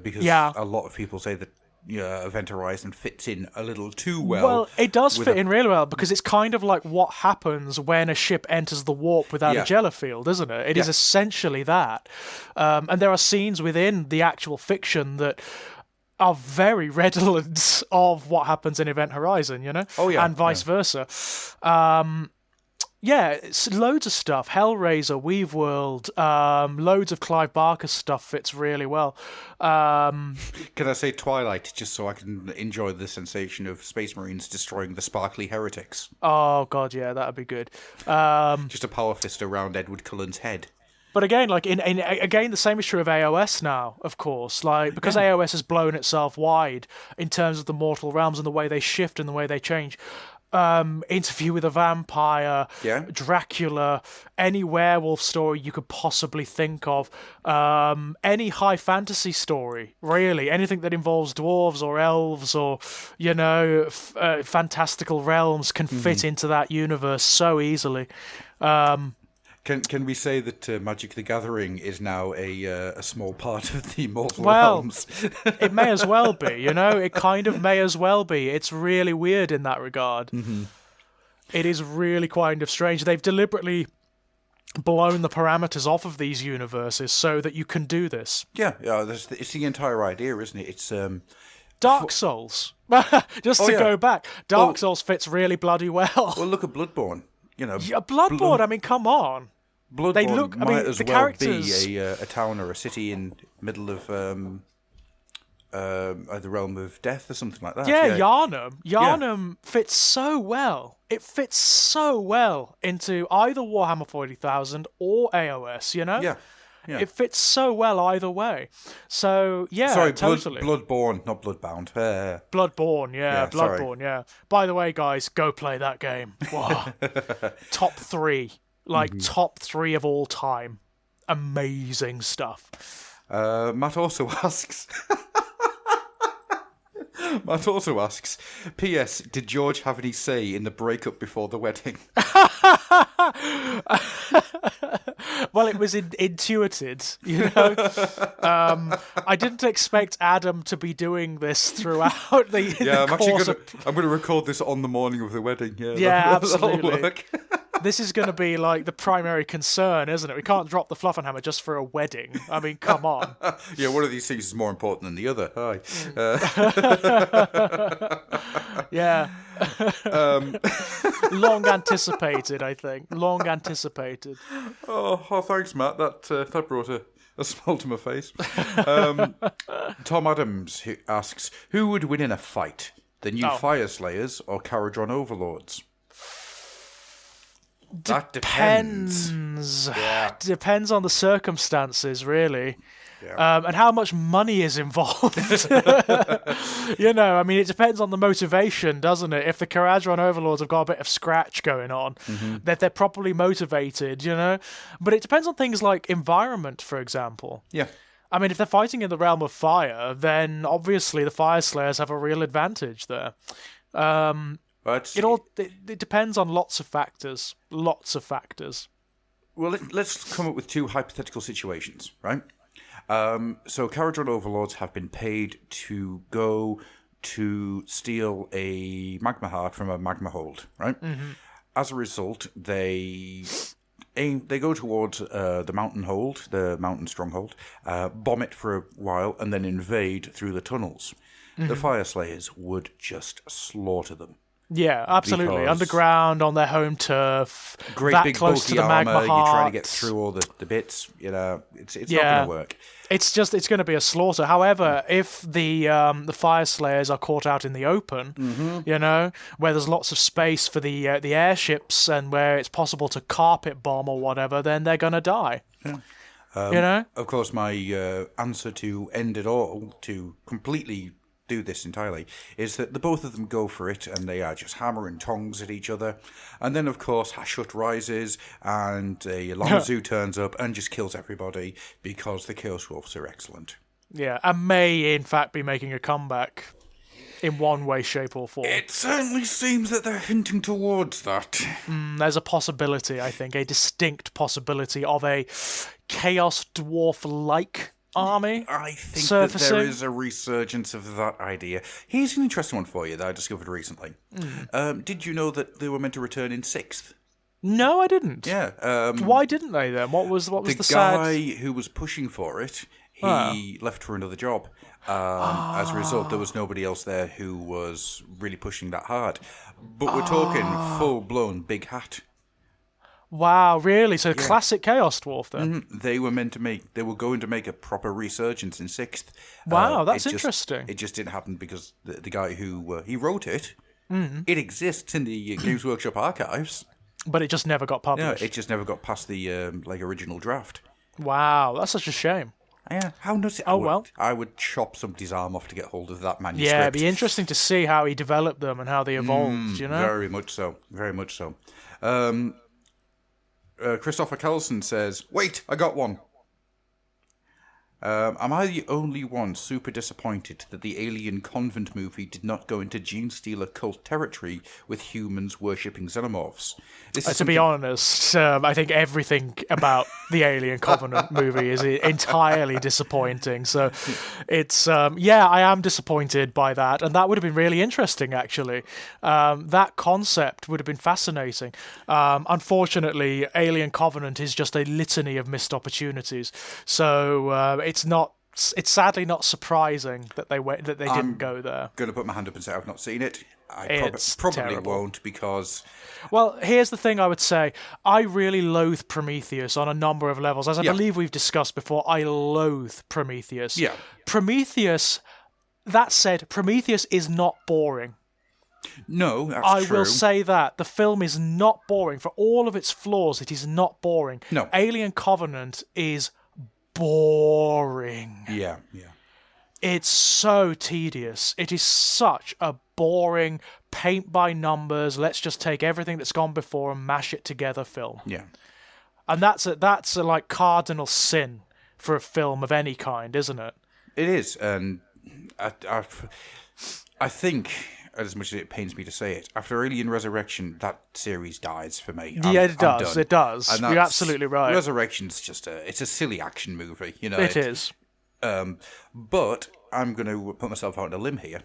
Speaker 1: Because a lot of people say that Event Horizon fits in a little too well.
Speaker 2: Well, it does fit in really well because it's kind of like what happens when a ship enters the warp without a Jellifield, isn't it? It is essentially that. And there are scenes within the actual fiction that are very redolent of what happens in Event Horizon, you know?
Speaker 1: Oh, yeah.
Speaker 2: And vice versa. Yeah, it's loads of stuff. Hellraiser, Weaveworld, loads of Clive Barker stuff fits really well.
Speaker 1: Can I say Twilight, just so I can enjoy the sensation of Space Marines destroying the sparkly heretics?
Speaker 2: Oh, God, yeah, that'd be good.
Speaker 1: Just a power fist around Edward Cullen's head.
Speaker 2: But again, like again, the same is true of AOS now, of course. Like because AOS has blown itself wide in terms of the mortal realms and the way they shift and the way they change. Interview with a Vampire, Dracula, any werewolf story you could possibly think of, any high fantasy story, really, anything that involves dwarves or elves or, you know, fantastical realms can fit into that universe so easily.
Speaker 1: Can we say that Magic the Gathering is now a small part of the mortal realms?
Speaker 2: It may as well be, you know? It kind of may as well be. It's really weird in that regard. Mm-hmm. It is really kind of strange. They've deliberately blown the parameters off of these universes so that you can do this.
Speaker 1: Yeah, it's the entire idea, isn't it? It's
Speaker 2: Dark Souls. Just to go back, Dark Souls fits really bloody well.
Speaker 1: Well, look at Bloodborne. You know,
Speaker 2: Bloodborne. I mean, come on.
Speaker 1: Bloodborne might as well be a town or a city in middle of the realm of death or something like that.
Speaker 2: Yeah, Yharnam. Yharnam fits so well. It fits so well into either Warhammer 40,000 or AOS. You know.
Speaker 1: Yeah.
Speaker 2: It fits so well either way. So yeah,
Speaker 1: sorry,
Speaker 2: totally.
Speaker 1: Bloodborne, not Bloodbound.
Speaker 2: Bloodborne, Bloodborne, yeah. By the way, guys, go play that game. Wow. Top 3. Top 3 of all time. Amazing stuff.
Speaker 1: Matt also asks... P.S. Did George have any say in the breakup before the wedding?
Speaker 2: Well, it was intuited, you know. I didn't expect Adam to be doing this throughout the
Speaker 1: I'm going to record this on the morning of the wedding.
Speaker 2: Yeah, absolutely. This is going to be like the primary concern, isn't it? We can't drop the Fluffenhammer just for a wedding. I mean, come on.
Speaker 1: Yeah, one of these things is more important than the other.
Speaker 2: Yeah. Long anticipated, I think. Long anticipated.
Speaker 1: Oh, thanks, Matt. That brought a smile to my face. Tom Adams asks, who would win in a fight? The new Fire Slayers or Caradron Overlords? That depends.
Speaker 2: Yeah. Depends on the circumstances, really.
Speaker 1: Yeah.
Speaker 2: And how much money is involved. You know, I mean, it depends on the motivation, doesn't it? If the Caradron Overlords have got a bit of scratch going on, that they're properly motivated, you know? But it depends on things like environment, for example.
Speaker 1: Yeah.
Speaker 2: I mean, if they're fighting in the realm of fire, then obviously the Fire Slayers have a real advantage there.
Speaker 1: But
Speaker 2: it depends on lots of factors. Lots of factors.
Speaker 1: Well, let's come up with 2 hypothetical situations, right? So Caradron Overlords have been paid to go to steal a magma heart from a magma hold, right? Mm-hmm. As a result, they go towards the mountain hold, the mountain stronghold, bomb it for a while, and then invade through the tunnels. Mm-hmm. The Fire Slayers would just slaughter them.
Speaker 2: Yeah, absolutely.
Speaker 1: Because
Speaker 2: underground on their home turf,
Speaker 1: great
Speaker 2: that
Speaker 1: big
Speaker 2: close to the magma
Speaker 1: armor,
Speaker 2: heart.
Speaker 1: you're trying to get through all the bits. You know, it's not going to work.
Speaker 2: It's going to be a slaughter. However, if the Fire Slayers are caught out in the open, you know, where there's lots of space for the airships and where it's possible to carpet bomb or whatever, then they're going to die. Yeah. You know.
Speaker 1: Of course, my answer to end it all, to completely do this entirely, is that the both of them go for it and they are just hammering tongs at each other, and then of course Hashut rises and a Lamazu turns up and just kills everybody because the Chaos Wolves are excellent.
Speaker 2: Yeah, and may in fact be making a comeback in one way, shape or form.
Speaker 1: It certainly seems that they're hinting towards that.
Speaker 2: There's a possibility, I think, a distinct possibility of a Chaos Dwarf-like army.
Speaker 1: I think that there is a resurgence of that idea. Here's an interesting one for you that I discovered recently. Did you know that they were meant to return in 6th?
Speaker 2: No, I didn't.
Speaker 1: Yeah.
Speaker 2: Why didn't they then? What was the
Speaker 1: guy who was pushing for it? He left for another job. As a result, there was nobody else there who was really pushing that hard. But we're talking full-blown big hat.
Speaker 2: Wow, really? So classic Chaos Dwarf then?
Speaker 1: They were going to make a proper resurgence in 6th.
Speaker 2: Wow, that's interesting.
Speaker 1: It just didn't happen because the guy who he wrote it, it exists in the Games Workshop archives.
Speaker 2: But it just never got published.
Speaker 1: No, it just never got past the original draft.
Speaker 2: Wow, that's such a shame.
Speaker 1: Yeah, how nuts! I would chop somebody's arm off to get hold of that manuscript.
Speaker 2: Yeah, it'd be interesting to see how he developed them and how they evolved.
Speaker 1: Very much so. Very much so. Christopher Carlson says, "Wait, I got one. Am I the only one super disappointed that the Alien Convent movie did not go into Genestealer cult territory with humans worshipping xenomorphs?"
Speaker 2: To be honest, I think everything about the Alien Covenant movie is entirely disappointing. So it's, I am disappointed by that. And that would have been really interesting, actually. That concept would have been fascinating. Unfortunately, Alien Covenant is just a litany of missed opportunities. So it's sadly not surprising that they didn't go there.
Speaker 1: I'm going to put my hand up and say I've not seen it. I probably
Speaker 2: terrible.
Speaker 1: won't because...
Speaker 2: Well, here's the thing I would say. I really loathe Prometheus on a number of levels. As I believe we've discussed before, I loathe Prometheus.
Speaker 1: Yeah.
Speaker 2: Prometheus, that said, Prometheus is not boring.
Speaker 1: No, that's true.
Speaker 2: I will say that. The film is not boring. For all of its flaws, it is not boring.
Speaker 1: No.
Speaker 2: Alien Covenant is boring.
Speaker 1: Yeah.
Speaker 2: It's so tedious. It is such a boring, paint by numbers, let's just take everything that's gone before and mash it together film.
Speaker 1: Yeah.
Speaker 2: And that's a like cardinal sin for a film of any kind, isn't it?
Speaker 1: It is, and I think, as much as it pains me to say it, after Alien Resurrection, that series dies for me.
Speaker 2: It does. It does.
Speaker 1: And
Speaker 2: You're absolutely right.
Speaker 1: Resurrection's just it's a silly action movie, you know.
Speaker 2: It is.
Speaker 1: But I'm going to put myself out on a limb here.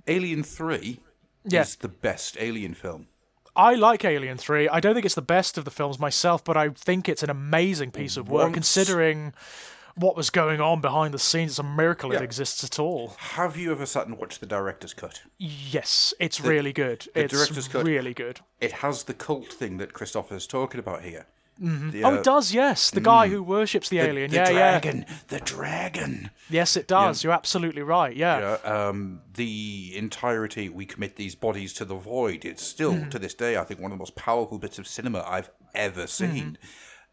Speaker 1: Alien 3 is the best Alien film.
Speaker 2: I like Alien 3. I don't think it's the best of the films myself, but I think it's an amazing piece of work, considering what was going on behind the scenes. It's a miracle it exists at all.
Speaker 1: Have you ever sat and watched the director's cut?
Speaker 2: Yes, it's really good. It's
Speaker 1: director's cut,
Speaker 2: really good.
Speaker 1: It has the cult thing that Christopher's talking about here.
Speaker 2: It does, yes. The guy who worships the alien.
Speaker 1: The dragon.
Speaker 2: Yes, it does. You're absolutely right,
Speaker 1: the entirety, we commit these bodies to the void. It's still, to this day, I think one of the most powerful bits of cinema I've ever seen.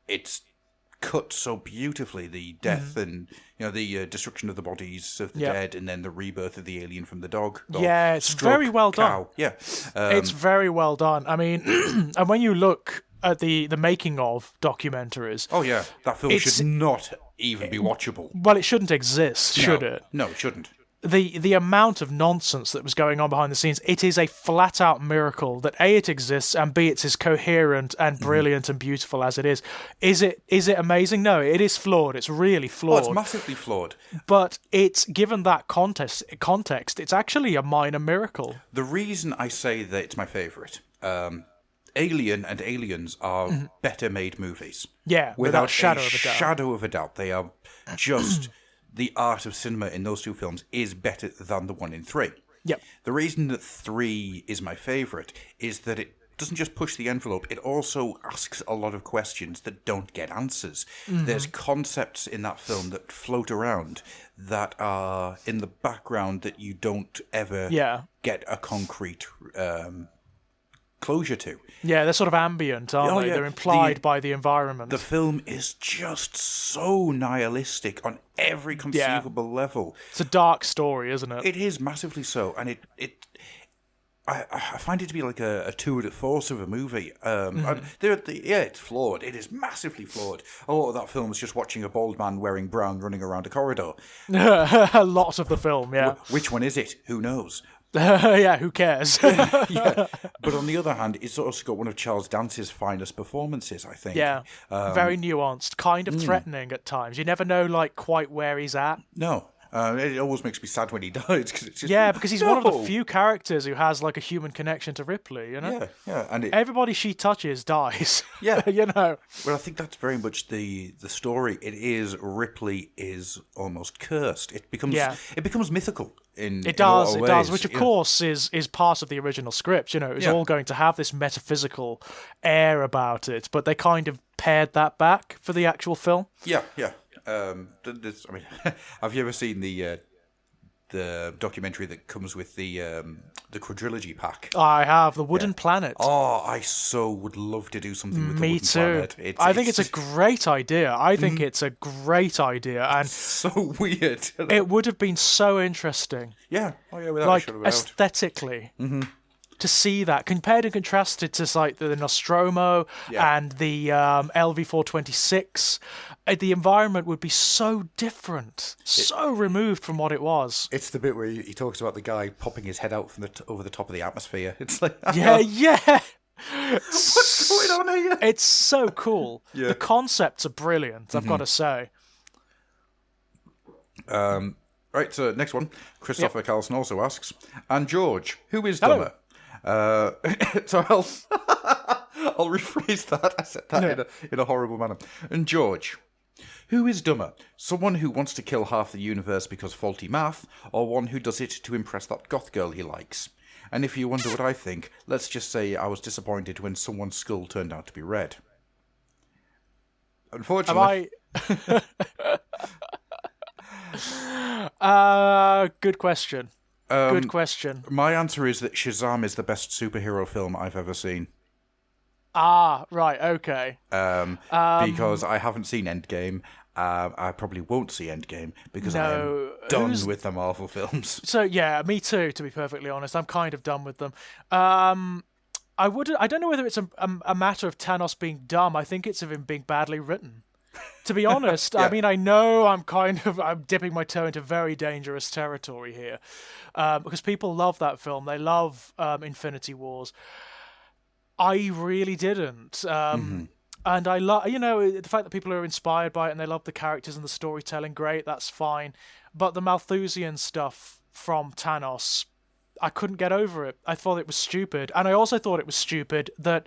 Speaker 1: It's cut so beautifully, the death and the destruction of the bodies of the dead, and then the rebirth of the alien from the dog.
Speaker 2: It's very well done.
Speaker 1: Yeah,
Speaker 2: it's very well done. I mean, and when you look at the making of documentaries,
Speaker 1: that film should not even be watchable.
Speaker 2: Well, it shouldn't exist, should it?
Speaker 1: No, it shouldn't.
Speaker 2: The amount of nonsense that was going on behind the scenes, it is a flat-out miracle that A, it exists, and B, it's as coherent and brilliant and beautiful as it is. Is it amazing? No, it is flawed. It's really flawed.
Speaker 1: Oh, it's massively flawed.
Speaker 2: But it's, given that context, it's actually a minor miracle.
Speaker 1: The reason I say that it's my favourite, Alien and Aliens are better made movies.
Speaker 2: Yeah, without a shadow
Speaker 1: of a doubt. They are just... the art of cinema in those two films is better than the one in 3.
Speaker 2: Yep.
Speaker 1: The reason that 3 is my favourite is that it doesn't just push the envelope, it also asks a lot of questions that don't get answers. There's concepts in that film that float around that are in the background that you don't ever get a concrete closure to.
Speaker 2: Yeah, they're sort of ambient, aren't they? They're implied by the environment.
Speaker 1: The film is just so nihilistic on every conceivable level.
Speaker 2: It's a dark story, isn't it?
Speaker 1: It is massively so, and I find it to be like a tour de force of a movie. It's flawed. It is massively flawed. A lot of that film is just watching a bald man wearing brown running around a corridor.
Speaker 2: A lot of the film, yeah.
Speaker 1: Which one is it? Who knows?
Speaker 2: Who cares?
Speaker 1: But on the other hand, it's also got one of Charles Dance's finest performances, I think.
Speaker 2: Yeah, very nuanced, kind of threatening at times. You never know, quite where he's at.
Speaker 1: No, It always makes me sad when he dies because it's just
Speaker 2: because he's one of the few characters who has like a human connection to Ripley.
Speaker 1: Yeah, and
Speaker 2: everybody she touches dies.
Speaker 1: Yeah,
Speaker 2: Well,
Speaker 1: I think that's very much the story. It is Ripley is almost cursed. It becomes mythical. It
Speaker 2: does, which of course is part of the original script. It was all going to have this metaphysical air about it, but they kind of pared that back for the actual film.
Speaker 1: Yeah. Have you ever seen the documentary that comes with the quadrilogy pack?
Speaker 2: I have, the Wooden Planet.
Speaker 1: Oh, I so would love to do something with the Wooden Planet.
Speaker 2: Me too. I think it's a great idea. And
Speaker 1: so weird.
Speaker 2: It would have been so interesting.
Speaker 1: Yeah. Oh yeah, without a shadow of a doubt.
Speaker 2: Aesthetically. To see that compared and contrasted to like the Nostromo and the LV-426, the environment would be so different, so removed from what it was.
Speaker 1: It's the bit where he talks about the guy popping his head out from over the top of the atmosphere. It's like
Speaker 2: yeah.
Speaker 1: What's going on here?
Speaker 2: It's so cool. Yeah. The concepts are brilliant. I've got to say.
Speaker 1: Right. So next one, Christopher Carlson also asks, and George, who is dumber? So I'll rephrase that. I said that in a horrible manner. And George, who is dumber? Someone who wants to kill half the universe because faulty math, or one who does it to impress that goth girl he likes? And if you wonder what I think, let's just say I was disappointed when someone's skull turned out to be red. Unfortunately...
Speaker 2: Good question. Good question.
Speaker 1: My answer is that Shazam is the best superhero film I've ever seen.
Speaker 2: Ah, right, okay.
Speaker 1: Because I haven't seen Endgame. I probably won't see Endgame because I am done with the Marvel films.
Speaker 2: So yeah, me too. To be perfectly honest, I'm kind of done with them. I don't know whether it's a matter of Thanos being dumb. I think it's of him being badly written. To be honest, I mean, I know I'm dipping my toe into very dangerous territory here, because people love that film. They love Infinity Wars. I really didn't. And I love, the fact that people are inspired by it and they love the characters and the storytelling, great, that's fine. But the Malthusian stuff from Thanos, I couldn't get over it. I thought it was stupid. And I also thought it was stupid that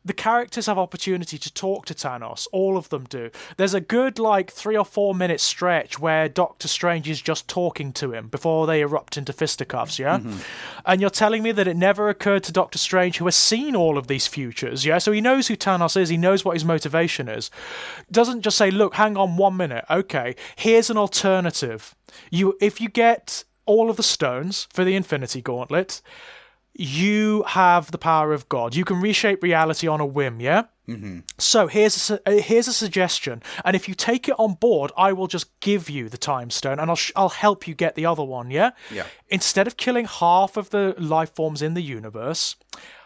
Speaker 2: the characters have opportunity to talk to Thanos. All of them do. There's a good 3 or 4 minute stretch where Doctor Strange is just talking to him before they erupt into fisticuffs, yeah? And you're telling me that it never occurred to Doctor Strange, who has seen all of these futures, yeah? So he knows who Thanos is, he knows what his motivation is. Doesn't just say, look, hang on 1 minute, okay, here's an alternative. If you get all of the stones for the Infinity Gauntlet, you have the power of God. You can reshape reality on a whim, yeah? So here's a suggestion, and if you take it on board, I will just give you the time stone, and I'll help you get the other one, yeah?
Speaker 1: Yeah.
Speaker 2: Instead of killing half of the life forms in the universe,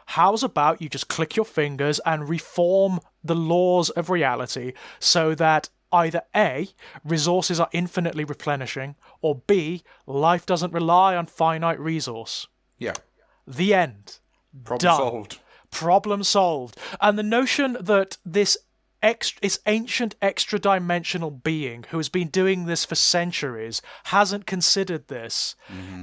Speaker 2: how's about you just click your fingers and reform the laws of reality so that either A, resources are infinitely replenishing, or B, life doesn't rely on finite resource.
Speaker 1: Yeah.
Speaker 2: The end. Problem solved. And the notion that this ancient extra-dimensional being who has been doing this for centuries hasn't considered this,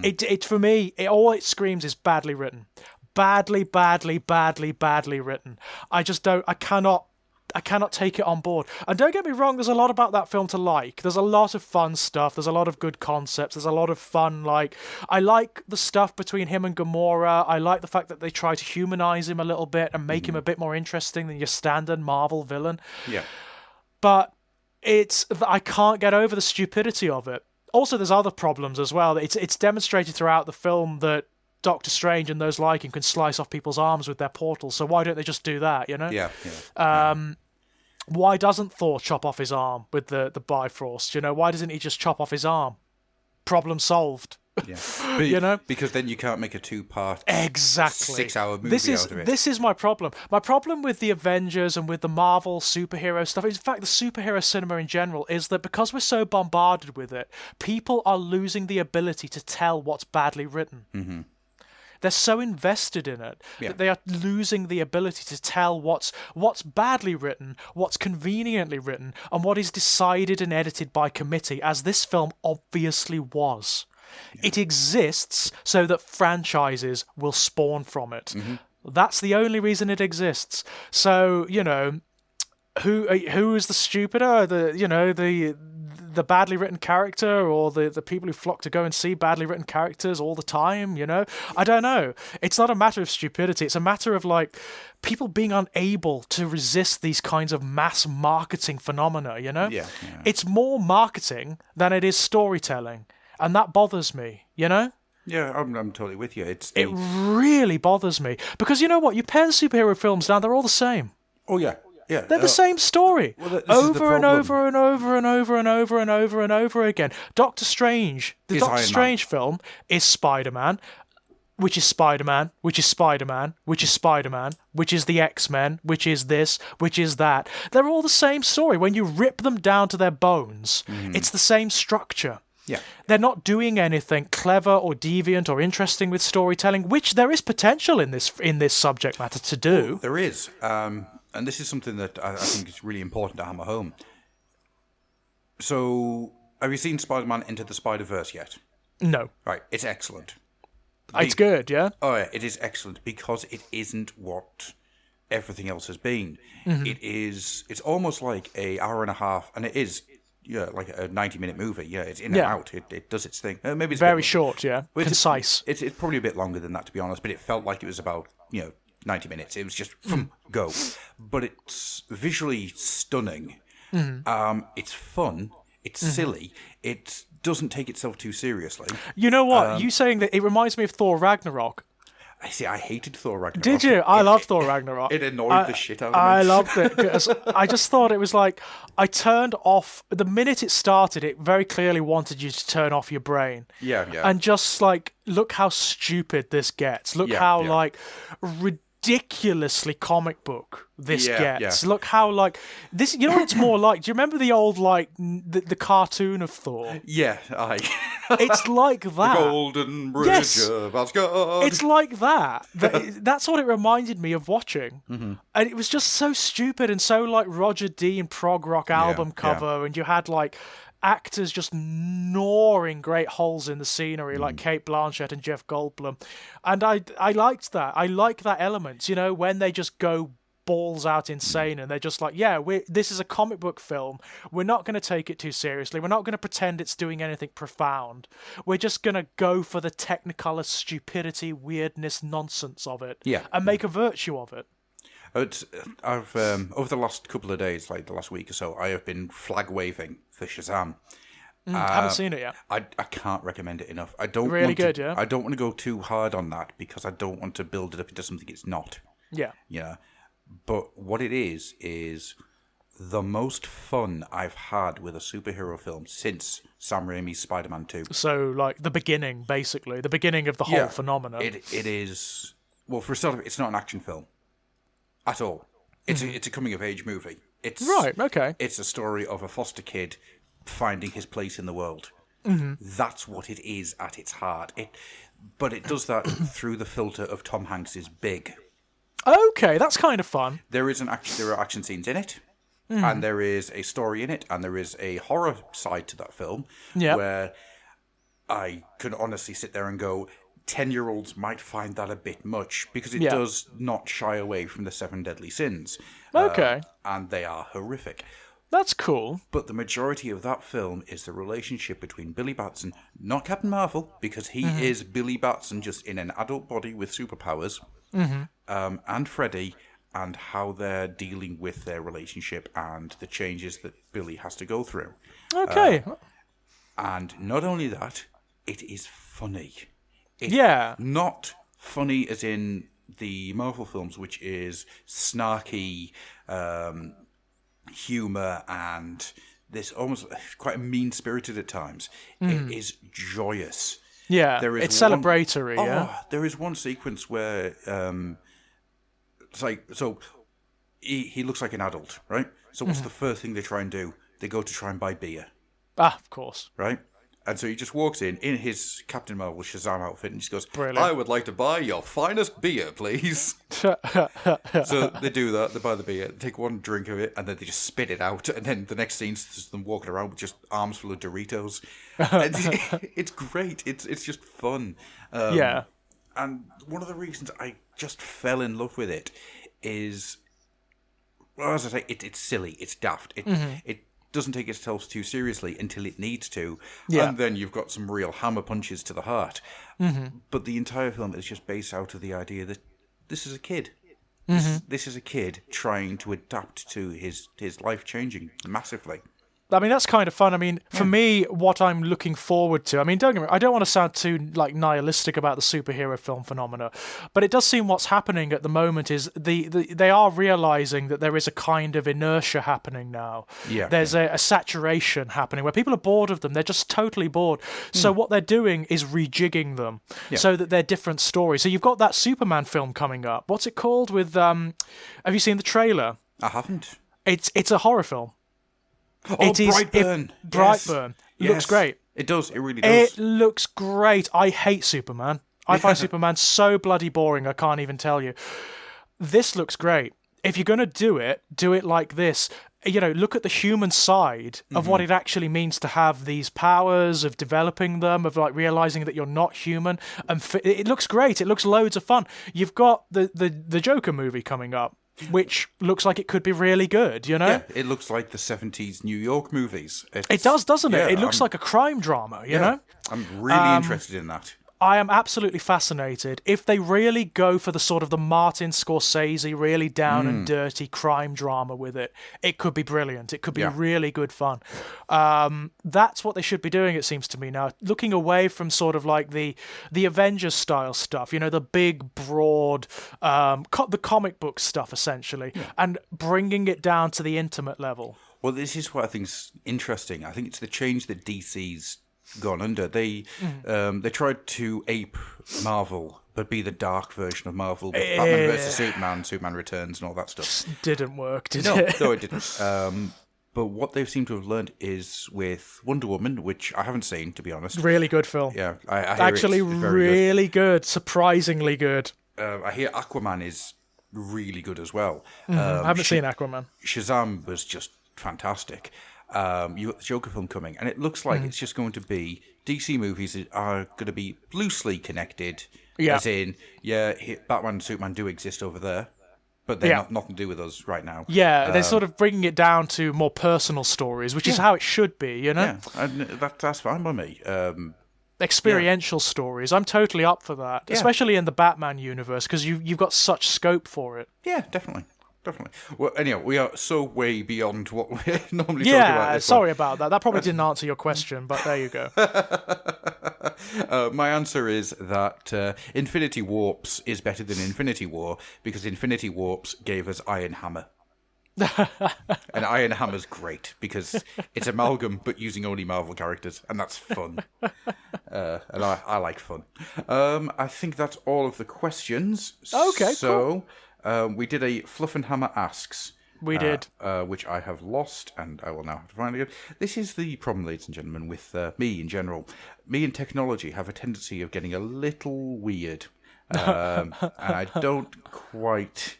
Speaker 2: it for me, all it screams is badly written. Badly written. I cannot take it on board. And don't get me wrong, there's a lot about that film to like. There's a lot of fun stuff. There's a lot of good concepts. There's a lot of fun, I like the stuff between him and Gamora. I like the fact that they try to humanize him a little bit and make him a bit more interesting than your standard Marvel villain.
Speaker 1: Yeah.
Speaker 2: But I can't get over the stupidity of it. Also, there's other problems as well. It's demonstrated throughout the film that Doctor Strange and those like him can slice off people's arms with their portals, so why don't they just do that,
Speaker 1: Yeah.
Speaker 2: Why doesn't Thor chop off his arm with the Bifrost, Why doesn't he just chop off his arm? Problem solved.
Speaker 1: Yeah. Because then you can't make a 2-part,
Speaker 2: exactly
Speaker 1: 6-hour movie out of it.
Speaker 2: This is my problem. My problem with the Avengers and with the Marvel superhero stuff, in fact, the superhero cinema in general, is that because we're so bombarded with it, people are losing the ability to tell what's badly written. They're so invested in it
Speaker 1: Yeah.
Speaker 2: that they are losing the ability to tell what's badly written, what's conveniently written, and what is decided and edited by committee, as this film obviously was. It exists so that franchises will spawn from it. That's the only reason it exists. So, who is the stupider? The badly written character, or the people who flock to go and see badly written characters all the time, I don't know. It's not a matter of stupidity. It's a matter of people being unable to resist these kinds of mass marketing phenomena,
Speaker 1: Yeah.
Speaker 2: It's more marketing than it is storytelling. And that bothers me,
Speaker 1: Yeah, I'm totally with you.
Speaker 2: It really bothers me. Because you know what? You pen superhero films down, they're all the same.
Speaker 1: Oh, yeah. Yeah.
Speaker 2: They're the same story.
Speaker 1: Well,
Speaker 2: over and over and over and over and over and over and over again. Doctor Strange, the Doctor Strange film is Spider-Man, which is Spider-Man, which is Spider-Man, which is Spider-Man, which is the X-Men, which is this, which is that. They're all the same story. When you rip them down to their bones, it's the same structure.
Speaker 1: Yeah.
Speaker 2: They're not doing anything clever or deviant or interesting with storytelling, which there is potential in this subject matter to do.
Speaker 1: There is. And this is something that I think is really important to hammer home. So, have you seen Spider-Man Into the Spider-Verse yet?
Speaker 2: No.
Speaker 1: Right, it's excellent.
Speaker 2: It's good, yeah?
Speaker 1: Oh, yeah, it is excellent because it isn't what everything else has been. It's almost like an hour and a half, and it is... Yeah, like a 90-minute movie. Yeah, it's in and out. It does its thing. Maybe it's
Speaker 2: very short. Yeah, concise.
Speaker 1: It's probably a bit longer than that, to be honest. But it felt like it was about 90 minutes. It was just go. But it's visually stunning. It's fun. It's silly. It doesn't take itself too seriously.
Speaker 2: You know what? You saying that it reminds me of Thor Ragnarok.
Speaker 1: I hated Thor Ragnarok.
Speaker 2: Did you? I love Thor Ragnarok.
Speaker 1: It annoyed the shit out of me.
Speaker 2: I loved it because I just thought it was like I turned off the minute it started. It very clearly wanted you to turn off your brain.
Speaker 1: Yeah.
Speaker 2: And just look how stupid this gets. Look how ridiculously comic book this gets. Look how this. You know what it's more like? Do you remember the old the cartoon of Thor?
Speaker 1: Yeah,
Speaker 2: It's like that.
Speaker 1: The Golden Bridge of Asgard.
Speaker 2: It's like that. That's what it reminded me of watching. And it was just so stupid and so Roger Dean prog rock album cover, and you had actors just gnawing great holes in the scenery like Cate Blanchett and Jeff Goldblum. And I liked that. I like that element, when they just go balls out insane and they're just this is a comic book film. We're not going to take it too seriously. We're not going to pretend it's doing anything profound. We're just going to go for the technicolor stupidity, weirdness, nonsense of it and make a virtue of it.
Speaker 1: I've over the last couple of days, the last week or so, I have been flag waving for Shazam.
Speaker 2: Haven't seen it yet.
Speaker 1: I can't recommend it enough. I don't
Speaker 2: really
Speaker 1: want
Speaker 2: good,
Speaker 1: to,
Speaker 2: yeah.
Speaker 1: I don't want to go too hard on that because I don't want to build it up into something it's not.
Speaker 2: Yeah.
Speaker 1: Yeah. But what it is the most fun I've had with a superhero film since Sam Raimi's Spider-Man 2.
Speaker 2: So, the beginning, basically. The beginning of the whole phenomenon.
Speaker 1: It is... Well, for a start, it's not an action film. At all. It's a coming-of-age movie.
Speaker 2: Right, okay.
Speaker 1: It's a story of a foster kid finding his place in the world. That's what it is at its heart. But it does that through the filter of Tom Hanks's Big.
Speaker 2: Okay, that's kind of fun.
Speaker 1: There are action scenes in it, and there is a story in it, and there is a horror side to that film, where I can honestly sit there and go, 10-year-olds might find that a bit much, because it does not shy away from the 7 deadly sins.
Speaker 2: Okay.
Speaker 1: And they are horrific.
Speaker 2: That's cool.
Speaker 1: But the majority of that film is the relationship between Billy Batson, not Captain Marvel, because he is Billy Batson just in an adult body with superpowers, and Freddy, and how they're dealing with their relationship and the changes that Billy has to go through.
Speaker 2: Okay.
Speaker 1: And not only that, it is funny. Not funny as in the Marvel films, which is snarky humour and this almost quite mean-spirited at times. It is joyous.
Speaker 2: Yeah, it's celebratory,
Speaker 1: There is one sequence where it's he looks like an adult, right? So what's the first thing they try and do? They go to try and buy beer.
Speaker 2: Ah, of course.
Speaker 1: Right? And so he just walks in his Captain Marvel Shazam outfit and just goes,
Speaker 2: Brilliant.
Speaker 1: I would like to buy your finest beer, please. So they do that, they buy the beer, they take one drink of it, and then they just spit it out. And then the next scene's just them walking around with just arms full of Doritos. And it's great. It's just fun.
Speaker 2: Yeah.
Speaker 1: And one of the reasons I just fell in love with it is, well, as I say, it's silly, it's daft. It doesn't take itself too seriously until it needs to.
Speaker 2: Yeah.
Speaker 1: And then you've got some real hammer punches to the heart. But the entire film is just based out of the idea that this is a kid. This is a kid trying to adapt to his life changing massively.
Speaker 2: I mean, that's kind of fun. I mean, for me, what I'm looking forward to, I mean, don't get me wrong, I don't want to sound too nihilistic about the superhero film phenomena, but it does seem what's happening at the moment is they are realizing that there is a kind of inertia happening now. There's a saturation happening where people are bored of them. They're just totally bored. So what they're doing is rejigging them so that they're different stories. So you've got that Superman film coming up. What's it called? With have you seen the trailer?
Speaker 1: I haven't.
Speaker 2: It's a horror film.
Speaker 1: Oh, Brightburn.
Speaker 2: Brightburn. It looks great.
Speaker 1: It does. It really does.
Speaker 2: It looks great. I hate Superman. I find Superman so bloody boring, I can't even tell you. This looks great. If you're going to do it like this. You know, look at the human side of what it actually means to have these powers, of developing them, of like realizing that you're not human. And it looks great. It looks loads of fun. You've got the Joker movie coming up, which looks like it could be really good, you know?
Speaker 1: Yeah, it looks like the 70s New York movies.
Speaker 2: It does, doesn't it? It looks like a crime drama, you know?
Speaker 1: I'm really interested in that.
Speaker 2: I am absolutely fascinated. If they really go for the sort of the Martin Scorsese, really down and dirty crime drama with it, it could be brilliant. It could be really good fun. That's what they should be doing, it seems to me now. Looking away from sort of like the Avengers style stuff, you know, the big, broad, the comic book stuff, essentially, and bringing it down to the intimate level.
Speaker 1: Well, this is what I think's interesting. I think it's the change that DC's gone under. They tried to ape Marvel, but be the dark version of Marvel with Batman versus Superman Returns, and all that stuff.
Speaker 2: Didn't work, did it?
Speaker 1: No, it didn't. But what they seem to have learned is with Wonder Woman, which I haven't seen, to be honest.
Speaker 2: Really good film.
Speaker 1: Yeah, I hear
Speaker 2: actually
Speaker 1: it's
Speaker 2: really good. Surprisingly good.
Speaker 1: I hear Aquaman is really good as well.
Speaker 2: I haven't seen Aquaman.
Speaker 1: Shazam was just fantastic. You got the Joker film coming, and it looks like it's just going to be DC movies are going to be loosely connected. As in, Batman and Superman do exist over there, but they're nothing to do with us right now.
Speaker 2: Yeah, they're sort of bringing it down to more personal stories, which is how it should be, you know?
Speaker 1: Yeah, and that's fine by me.
Speaker 2: Experiential stories. I'm totally up for that, especially in the Batman universe, because you've got such scope for it.
Speaker 1: Yeah, definitely. Well, anyhow, we are so way beyond what we normally talk about.
Speaker 2: Yeah, sorry about that. That probably didn't answer your question, but there you go.
Speaker 1: My answer is that Infinity Warps is better than Infinity War because Infinity Warps gave us Iron Hammer. And Iron Hammer's great because it's amalgam but using only Marvel characters, and that's fun. And I like fun. I think that's all of the questions.
Speaker 2: Okay,
Speaker 1: cool. We did a Fluffenhammer Asks.
Speaker 2: We did.
Speaker 1: Which I have lost, and I will now have to find again. This is the problem, ladies and gentlemen, with me in general. Me and technology have a tendency of getting a little weird. And I don't quite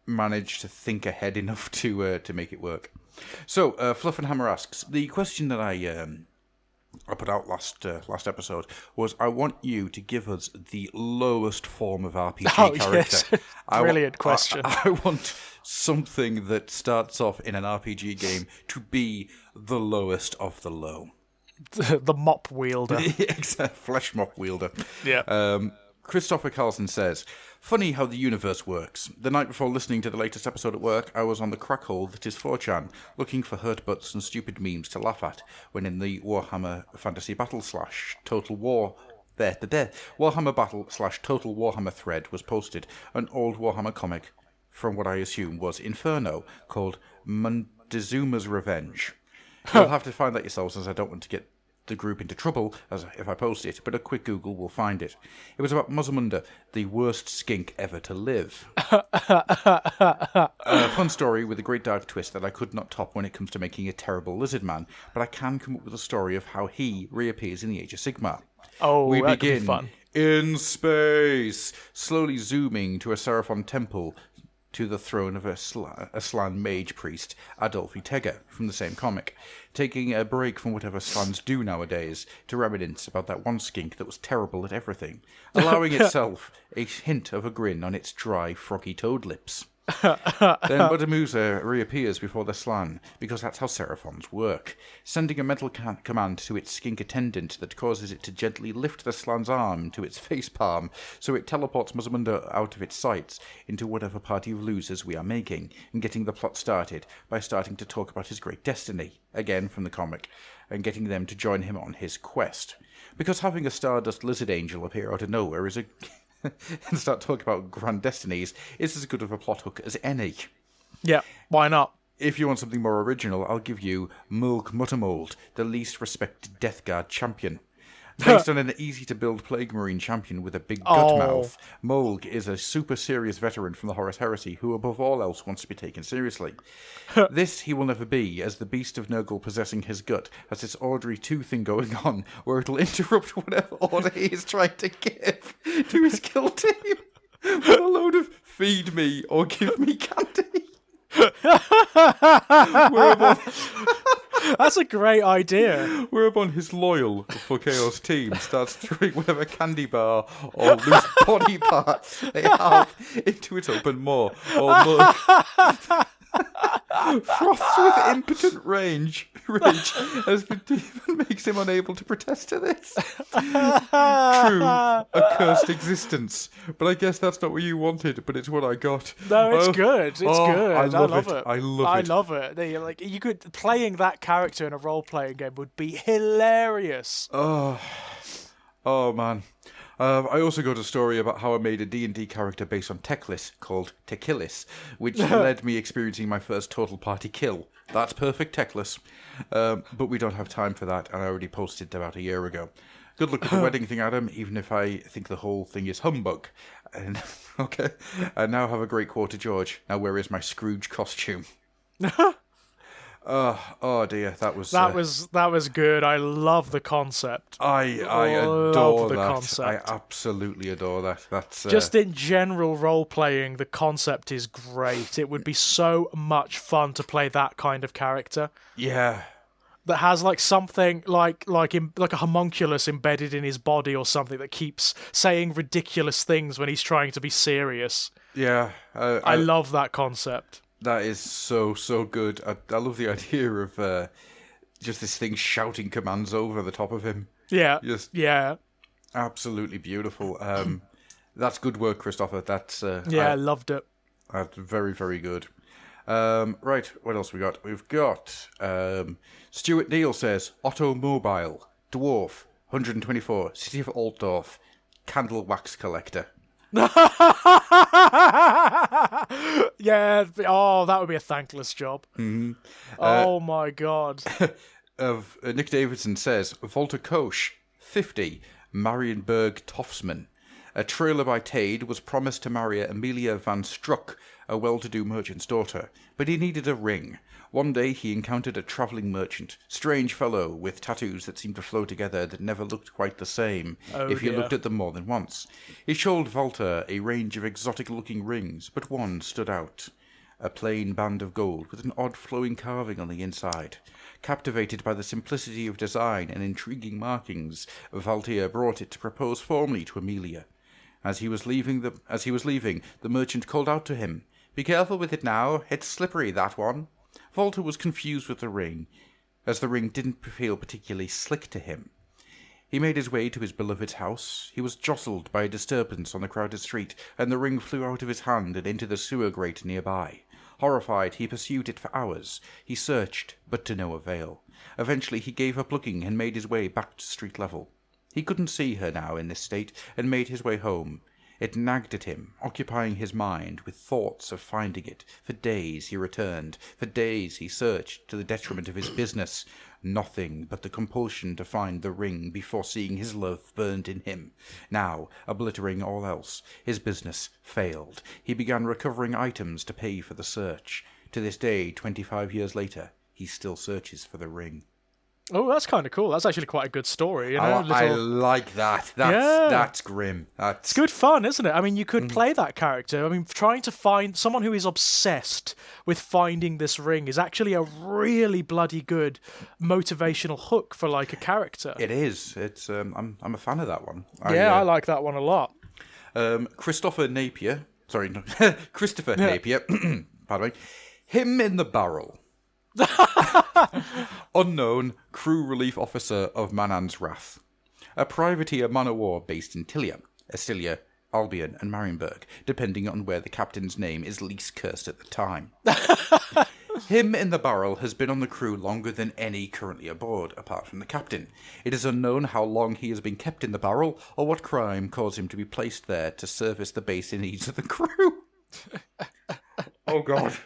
Speaker 1: manage to think ahead enough to make it work. So, Fluffenhammer Asks. The question that I put out last episode was, I want you to give us the lowest form of RPG character.
Speaker 2: Yes. Brilliant question.
Speaker 1: I want something that starts off in an RPG game to be the lowest of the low.
Speaker 2: The mop wielder.
Speaker 1: Flesh mop wielder.
Speaker 2: Yeah.
Speaker 1: Christopher Carlson says, funny how the universe works. The night before listening to the latest episode at work, I was on the crack hole that is 4chan, looking for hurt butts and stupid memes to laugh at, when in the Warhammer Fantasy Battle / Total War... Warhammer Battle / Total Warhammer thread was posted, an old Warhammer comic from what I assume was Inferno, called Montezuma's Revenge. You'll have to find that yourselves, as I don't want to get the group into trouble as if I post it, but a quick Google will find it. It was about Muzamunda, the worst skink ever to live. A fun story with a great dark twist that I could not top when it comes to making a terrible lizard man, but I can come up with a story of how he reappears in the Age of Sigmar.
Speaker 2: Oh,
Speaker 1: we
Speaker 2: that could be
Speaker 1: begin
Speaker 2: fun.
Speaker 1: in space, slowly zooming to a Seraphon temple, to the throne of a Slan mage priest, Adolfi Tegger, from the same comic, taking a break from whatever Slans do nowadays to reminisce about that one skink that was terrible at everything, allowing itself a hint of a grin on its dry, froggy toad lips. Then Budamusa reappears before the Slan, because that's how Seraphons work, sending a mental command to its skink attendant that causes it to gently lift the Slan's arm to its face palm, so it teleports Muzamunda out of its sights into whatever party of losers we are making, and getting the plot started by starting to talk about his great destiny, again from the comic, and getting them to join him on his quest. Because having a Stardust Lizard Angel appear out of nowhere is a... and start talking about grand destinies is as good of a plot hook as any.
Speaker 2: Yeah, why not?
Speaker 1: If you want something more original, I'll give you Mulg Muttermold, the least respected Death Guard champion. Based on an easy-to-build Plague Marine champion with a big gut mouth, Mulg is a super serious veteran from the Horus heresy who above all else wants to be taken seriously. This he will never be, as the beast of Nurgle possessing his gut has this Audrey 2 thing going on, where it'll interrupt whatever order he is trying to give to his kill team with a load of feed me or give me candy.
Speaker 2: That's a great idea.
Speaker 1: Whereupon his loyal for Chaos team starts throwing whatever candy bar or loose body parts they have into its open maw or mug. Froths with impotent rage as the demon makes him unable to protest to this. True, a cursed existence. But I guess that's not what you wanted, but it's what I got.
Speaker 2: No, it's good. It's good.
Speaker 1: I love it.
Speaker 2: it.
Speaker 1: I love it.
Speaker 2: Like, you could playing that character in a role-playing game would be hilarious.
Speaker 1: Oh man. I also got a story about how I made a D&D character based on Teclis called Techilis, which led me experiencing my first total party kill. That's perfect Teclis. But we don't have time for that, and I already posted about a year ago. Good luck with the wedding thing, Adam, even if I think the whole thing is humbug. And okay. And now have a great quarter, George. Now where is my Scrooge costume? Oh dear, that was
Speaker 2: good. I love the concept.
Speaker 1: I adore
Speaker 2: the
Speaker 1: that.
Speaker 2: concept.
Speaker 1: I absolutely adore that. That's
Speaker 2: just in general role playing. The concept is great. It would be so much fun to play that kind of character.
Speaker 1: Yeah.
Speaker 2: That has like something like a homunculus embedded in his body or something that keeps saying ridiculous things when he's trying to be serious.
Speaker 1: Yeah,
Speaker 2: I love that concept.
Speaker 1: That is so good. I love the idea of just this thing shouting commands over the top of him.
Speaker 2: Yeah,
Speaker 1: yeah, absolutely beautiful. That's good work, Christopher. That's
Speaker 2: I loved it.
Speaker 1: That's very, very good. Right, what else we got? We've got Stuart Neal says automobile dwarf 124 City of Altdorf candle wax collector.
Speaker 2: Yeah, that would be a thankless job.
Speaker 1: Mm-hmm.
Speaker 2: Oh my god.
Speaker 1: Nick Davidson says Volta Koch 50 Marienberg Toffsman. A trailer by Tade was promised to marry Amelia van Struck, a well-to-do merchant's daughter, but he needed a ring. One day he encountered a travelling merchant, strange fellow with tattoos that seemed to flow together that never looked quite the same if you looked at them more than once. He showed Volta a range of exotic-looking rings, but one stood out. A plain band of gold with an odd flowing carving on the inside. Captivated by the simplicity of design and intriguing markings, Valtier brought it to propose formally to Amelia. As he was leaving, the merchant called out to him, "Be careful with it now, it's slippery, that one." Volta was confused with the ring, as the ring didn't feel particularly slick to him. He made his way to his beloved's house. He was jostled by a disturbance on the crowded street, and the ring flew out of his hand and into the sewer grate nearby. Horrified, he pursued it for hours. He searched, but to no avail. Eventually he gave up looking and made his way back to street level. He couldn't see her now in this state, and made his way home. It nagged at him, occupying his mind with thoughts of finding it. For days he returned. For days he searched to the detriment of his business. Nothing but the compulsion to find the ring before seeing his love burned in him. Now, obliterating all else, his business failed. He began recovering items to pay for the search. To this day, 25 years later, he still searches for the ring.
Speaker 2: Oh, that's kind of cool. That's actually quite a good story. You know,
Speaker 1: I like that. That's grim.
Speaker 2: It's good fun, isn't it? I mean, you could play that character. I mean, trying to find someone who is obsessed with finding this ring is actually a really bloody good motivational hook for like a character.
Speaker 1: It is. It's. I'm a fan of that one.
Speaker 2: I like that one a lot.
Speaker 1: Christopher Napier. Pardon me. Him in the barrel. Unknown crew relief officer of Manan's Wrath. A privateer man of war based in Tilia, Estilia, Albion and Marienburg, depending on where the captain's name is least cursed at the time. Him in the barrel has been on the crew longer than any currently aboard, apart from the captain. It is unknown how long he has been kept in the barrel, or what crime caused him to be placed there to service the basic needs of the crew. Oh God.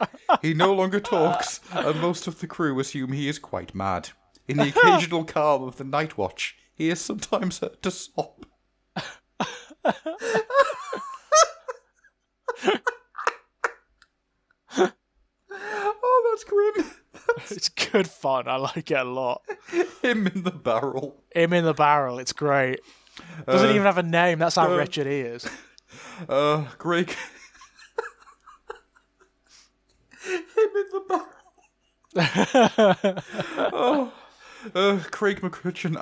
Speaker 1: He no longer talks, and most of the crew assume he is quite mad. In the occasional calm of the night watch, he is sometimes heard to sob. Oh, that's grim.
Speaker 2: It's good fun. I like it a lot.
Speaker 1: Him in the barrel.
Speaker 2: Him in the barrel. It's great. Doesn't even have a name. That's how wretched he is.
Speaker 1: Greg. Him in the barrel. Craig McCutcheon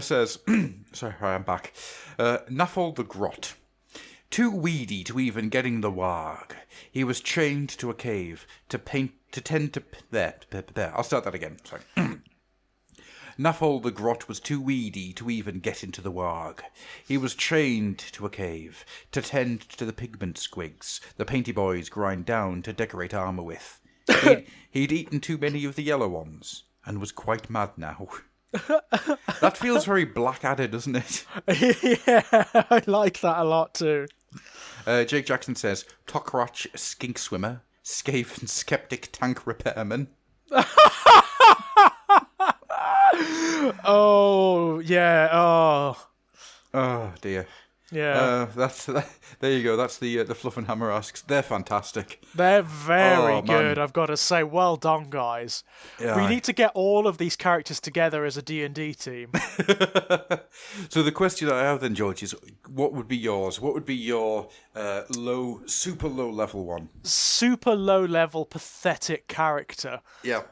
Speaker 1: says, sorry, I'm back. Naffle the Grot. Too weedy to even getting the warg. He was chained to a cave I'll start that again. Sorry. Naffle the Grot was too weedy to even get into the warg. He was chained to a cave to tend to the pigment squigs the painty boys grind down to decorate armour with. He'd eaten too many of the yellow ones and was quite mad now. That feels very Blackadder, doesn't it?
Speaker 2: Yeah, I like that a lot too.
Speaker 1: Jake Jackson says, Tokroch skink swimmer, Skaven skeptic tank repairman.
Speaker 2: Oh, yeah,
Speaker 1: Oh, dear.
Speaker 2: Yeah.
Speaker 1: There you go. That's the Fluffenhammer Asks. They're fantastic.
Speaker 2: They're very good,
Speaker 1: man.
Speaker 2: I've got to say. Well done, guys.
Speaker 1: Yeah,
Speaker 2: we need to get all of these characters together as a D&D team.
Speaker 1: So the question I have then, George, is what would be yours? What would be your super low level one?
Speaker 2: Super low level, pathetic character.
Speaker 1: Yeah.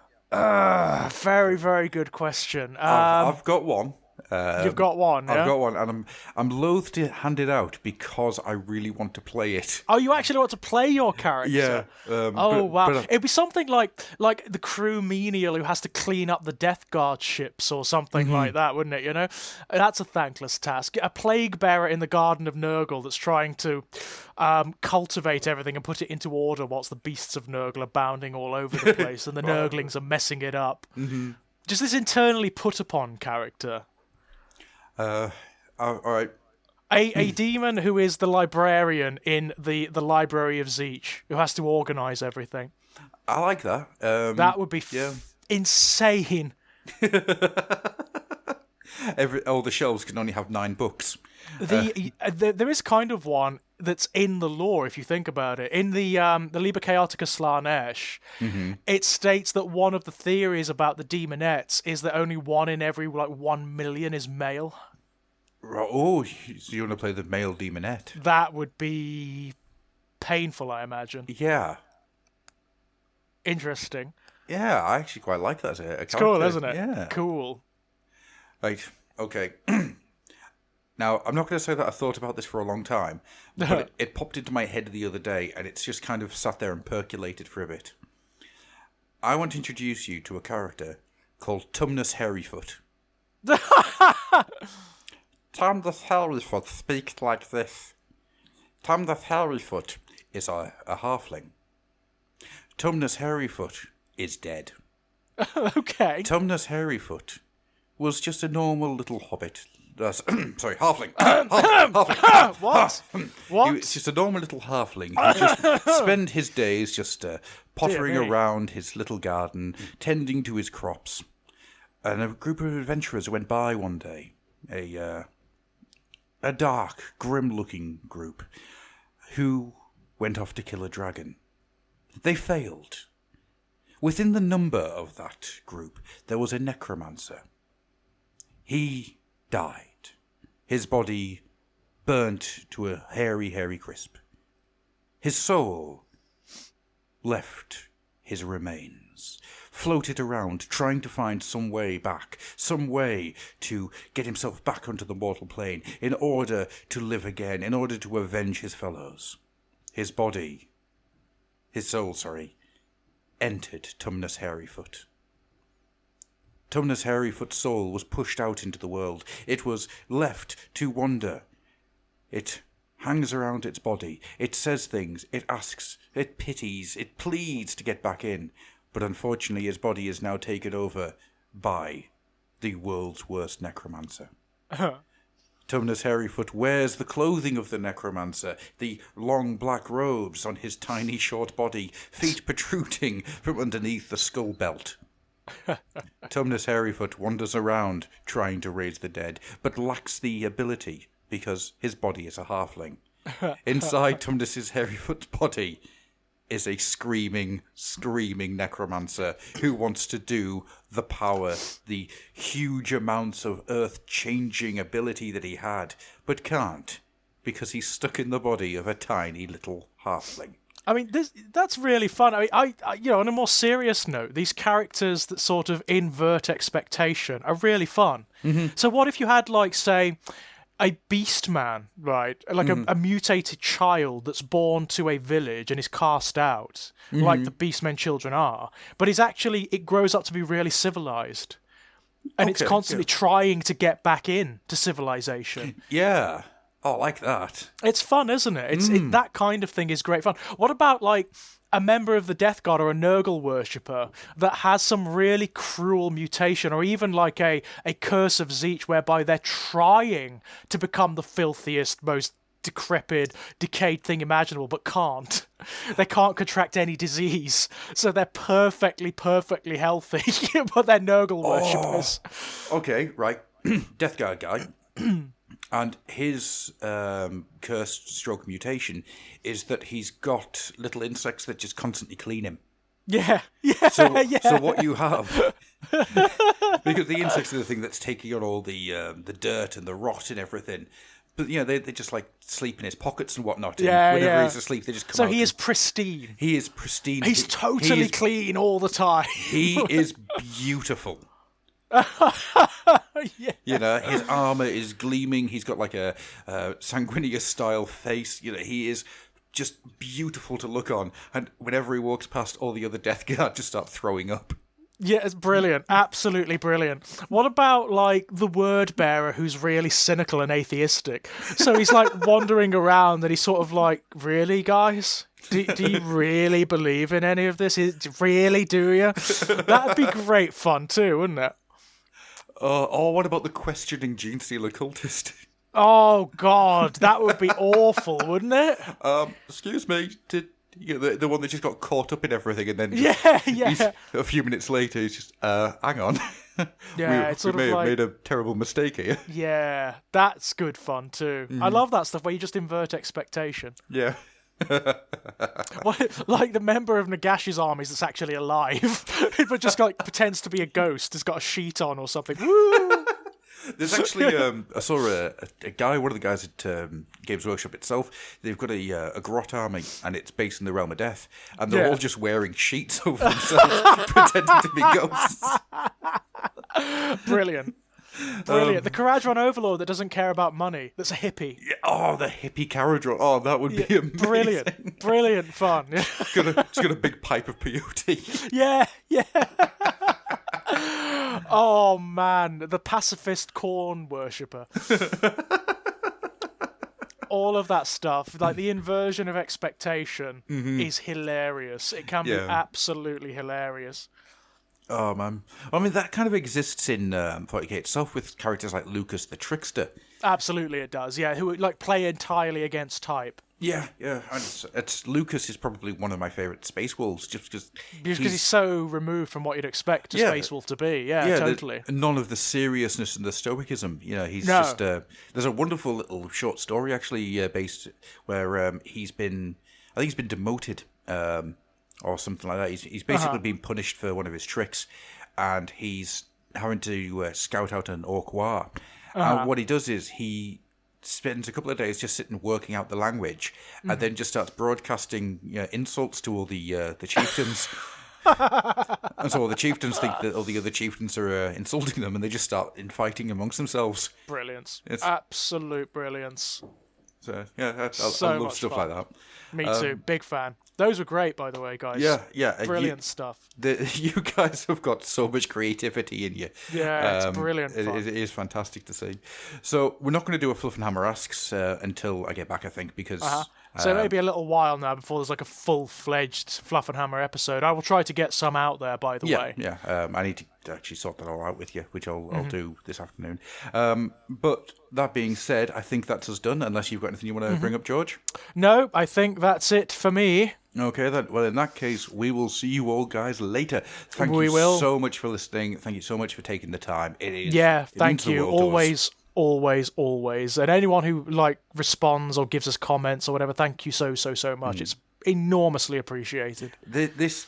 Speaker 2: Very, very good question.
Speaker 1: I've got one.
Speaker 2: You've got one, yeah?
Speaker 1: I've got one, and I'm loath to hand it out because I really want to play it.
Speaker 2: Oh, you actually want to play your character?
Speaker 1: Yeah.
Speaker 2: Wow. It'd be something like the crew menial who has to clean up the Death Guard ships or something like that, wouldn't it? You know, that's a thankless task. A plague bearer in the Garden of Nurgle that's trying to cultivate everything and put it into order whilst the beasts of Nurgle are bounding all over the place and the Nurglings are messing it up. Mm-hmm. Just this internally put upon character.
Speaker 1: All right.
Speaker 2: A demon who is the librarian in the Library of Zeech, who has to organise everything.
Speaker 1: I like that.
Speaker 2: That would be insane.
Speaker 1: All the shelves can only have 9 books.
Speaker 2: There is kind of one that's in the lore, if you think about it. In the Liber Chaotica Slanesh, it states that one of the theories about the demonettes is that only 1 in every 1 million is male.
Speaker 1: Oh, so you want to play the male demonette?
Speaker 2: That would be painful, I imagine.
Speaker 1: Yeah.
Speaker 2: Interesting.
Speaker 1: Yeah, I actually quite like that as a character.
Speaker 2: It's cool, isn't it?
Speaker 1: Yeah.
Speaker 2: Cool.
Speaker 1: Right, okay. Now, I'm not going to say that I thought about this for a long time, but it popped into my head the other day, and it's just kind of sat there and percolated for a bit. I want to introduce you to a character called Tumnus Hairyfoot. Tumnus Hairyfoot speaks like this. Tumnus Hairyfoot is a halfling. Tumnus Hairyfoot is dead.
Speaker 2: Okay.
Speaker 1: Tumnus Hairyfoot was just a normal little hobbit sorry, halfling. Halfling.
Speaker 2: What? What?
Speaker 1: He's just a normal little halfling. He just spend his days just pottering around his little garden, tending to his crops. And a group of adventurers went by one day. A dark, grim-looking group who went off to kill a dragon. They failed. Within the number of that group, there was a necromancer. He died. His body burnt to a hairy crisp. His soul left his remains, floated around, trying to find some way back, some way to get himself back onto the mortal plane, in order to live again, in order to avenge his fellows. His soul, entered Tumnus Hairyfoot. Tumnus Hairyfoot's soul was pushed out into the world. It was left to wander. It hangs around its body. It says things. It asks. It pities. It pleads to get back in. But unfortunately, his body is now taken over by the world's worst necromancer. Tumnus Hairyfoot wears the clothing of the necromancer, the long black robes on his tiny short body, feet protruding from underneath the skull belt. Tumnus Hairyfoot wanders around trying to raise the dead, but lacks the ability because his body is a halfling. Inside Tumnus Hairyfoot's body is a screaming necromancer who wants to do the power, the huge amounts of earth-changing ability that he had, but can't, because he's stuck in the body of a tiny little halfling.
Speaker 2: I mean, that's really fun. I mean, I on a more serious note, these characters that sort of invert expectation are really fun. Mm-hmm. So what if you had, like, say, a beast man, right? Like a mutated child that's born to a village and is cast out, like the beastmen children are, but it grows up to be really civilized. And it's constantly trying to get back in to civilization.
Speaker 1: Yeah. Oh, I like that.
Speaker 2: It's fun, isn't it? That kind of thing is great fun. What about, like, a member of the Death God or a Nurgle worshipper that has some really cruel mutation, or even like a curse of Tzeentch whereby they're trying to become the filthiest, most decrepit, decayed thing imaginable, but can't. They can't contract any disease, so they're perfectly healthy, but they're Nurgle worshippers.
Speaker 1: Okay, right. Death Guard guy. And his cursed stroke mutation is that he's got little insects that just constantly clean him.
Speaker 2: Yeah.
Speaker 1: So what you have, because the insects are the thing that's taking on all the dirt and the rot and everything. But, they just, like, sleep in his pockets and whatnot. And whenever he's asleep, they just come out.
Speaker 2: So he is pristine.
Speaker 1: He is pristine.
Speaker 2: He's totally clean all the time.
Speaker 1: He is beautiful. His armor is gleaming. He's got like a sanguinius style face. He is just beautiful to look on. And whenever he walks past, all the other Death Guard just start throwing up.
Speaker 2: Yeah, it's brilliant. Absolutely brilliant. What about, like, the word bearer who's really cynical and atheistic? So he's, like, wandering around and he's sort of like, really, guys? Do you really believe in any of this? Really, do you? That'd be great fun too, wouldn't it?
Speaker 1: What about the questioning Gene Stealer cultist?
Speaker 2: Oh, God, that would be awful, wouldn't it?
Speaker 1: Excuse me, the one that just got caught up in everything and then a few minutes later he's just, hang on.
Speaker 2: Yeah,
Speaker 1: we may have made a terrible mistake here.
Speaker 2: Yeah, that's good fun too. I love that stuff where you just invert expectation.
Speaker 1: Yeah.
Speaker 2: Like the member of Nagashi's armies that's actually alive, but just like pretends to be a ghost, has got a sheet on or something. Woo!
Speaker 1: There's actually, I saw a guy, one of the guys at Games Workshop itself, they've got a grot army, and it's based in the realm of death, and they're all just wearing sheets over themselves, pretending to be ghosts.
Speaker 2: Brilliant. The Caradron Overlord that doesn't care about money, that's a hippie.
Speaker 1: Yeah, the hippie Caradron. Oh, that would be amazing.
Speaker 2: Brilliant fun.
Speaker 1: It's got a big pipe of peyote.
Speaker 2: Yeah. Oh, man, the pacifist corn worshipper. All of that stuff, like the inversion of expectation, is hilarious. It can be absolutely hilarious.
Speaker 1: Oh, man. I mean, that kind of exists in 40k itself with characters like Lucas the Trickster.
Speaker 2: Absolutely, it does. Yeah, who like play entirely against type.
Speaker 1: Yeah. And it's Lucas is probably one of my favourite Space Wolves, just because
Speaker 2: he's so removed from what you'd expect a Space Wolf to be. Yeah, totally.
Speaker 1: None of the seriousness and the stoicism. He's
Speaker 2: No.
Speaker 1: just. There's a wonderful little short story actually based where I think he's been demoted or something like that. He's basically been punished for one of his tricks, and he's having to scout out an orc war. And what he does is he spends a couple of days just sitting working out the language, and then just starts broadcasting insults to all the chieftains. And so all the chieftains think that all the other chieftains are insulting them, and they just start infighting amongst themselves.
Speaker 2: Brilliance. It's absolute brilliance.
Speaker 1: So yeah, I love stuff
Speaker 2: fun.
Speaker 1: like that.
Speaker 2: Me too. Big fan. Those were great, by the way, guys.
Speaker 1: Yeah.
Speaker 2: Brilliant stuff.
Speaker 1: You guys have got so much creativity in you.
Speaker 2: Yeah, it's brilliant fun.
Speaker 1: It is fantastic to see. So we're not going to do a Fluffenhammer Asks until I get back, I think, because...
Speaker 2: So maybe a little while now before there's like a full-fledged Fluffenhammer episode. I will try to get some out there, by the way.
Speaker 1: Yeah. I need to actually sort that all out with you, which I'll do this afternoon. But that being said, I think that's us done, unless you've got anything you want to bring up, George?
Speaker 2: No, I think that's it for me.
Speaker 1: Okay, then. Well, in that case, we will see you all guys later. Thank you so much for listening. Thank you so much for taking the time. It is.
Speaker 2: Yeah, thank you. Always. And anyone who responds or gives us comments or whatever, thank you so much. It's enormously appreciated.
Speaker 1: This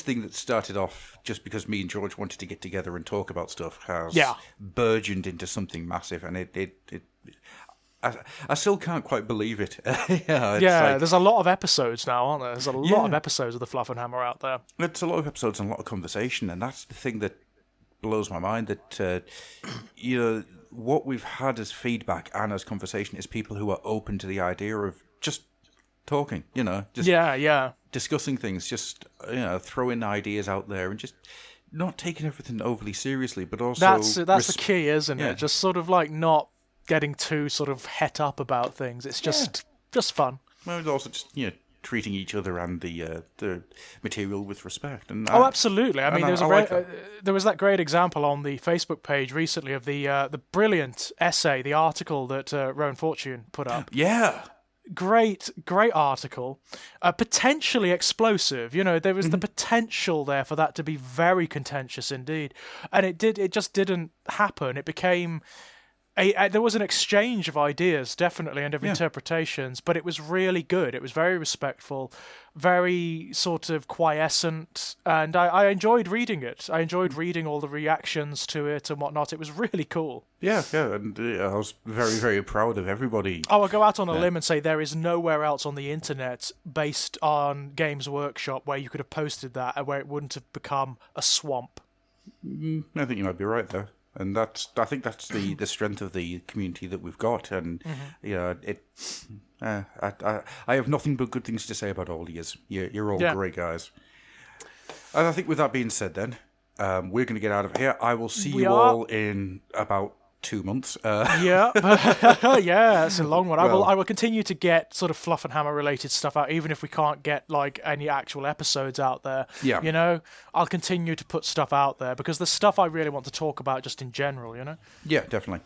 Speaker 1: thing that started off just because me and George wanted to get together and talk about stuff has burgeoned into something massive, and I still can't quite believe it.
Speaker 2: There's a lot of episodes now, aren't there? There's a lot of episodes of the Fluffenhammer out there.
Speaker 1: It's a lot of episodes and a lot of conversation, and that's the thing that blows my mind, that what we've had as feedback and as conversation is people who are open to the idea of just talking, discussing things, just throwing ideas out there and just not taking everything overly seriously, but also
Speaker 2: that's the key, isn't it? Just sort of not getting too sort of het up about things. It's just fun.
Speaker 1: Well, it's also just treating each other and the material with respect. And
Speaker 2: absolutely. I mean, there was that great example on the Facebook page recently of the brilliant essay, the article that Rowan Fortune put up.
Speaker 1: Yeah.
Speaker 2: Great article. Potentially explosive. There was the potential there for that to be very contentious indeed, and it just didn't happen. It became. There was an exchange of ideas, definitely, and of interpretations, but it was really good. It was very respectful, very sort of quiescent, and I enjoyed reading it. I enjoyed reading all the reactions to it and whatnot. It was really cool.
Speaker 1: Yeah, and I was very, very proud of everybody.
Speaker 2: I'll go out on a limb and say there is nowhere else on the internet based on Games Workshop where you could have posted that and where it wouldn't have become a swamp.
Speaker 1: I think you might be right there. And I think that's the strength of the community that we've got, and I have nothing but good things to say about all of you. You're all great guys. And I think with that being said, then we're going to get out of here. I will see you all in about 2 months.
Speaker 2: Yeah, it's a long one. I will continue to get sort of Fluffenhammer related stuff out, even if we can't get any actual episodes out there.
Speaker 1: Yeah.
Speaker 2: I'll continue to put stuff out there because there's stuff I really want to talk about just in general.
Speaker 1: Yeah, definitely.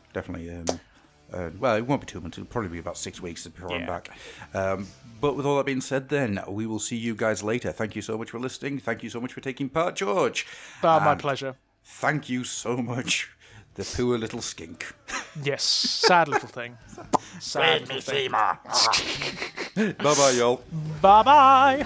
Speaker 1: Well, it won't be 2 months. It'll probably be about 6 weeks before I'm back. But with all that being said, then we will see you guys later. Thank you so much for listening. Thank you so much for taking part, George.
Speaker 2: My pleasure.
Speaker 1: Thank you so much. The poor little skink.
Speaker 2: Yes, sad little thing. Sad little thing.
Speaker 1: Bye-bye, y'all.
Speaker 2: Bye-bye.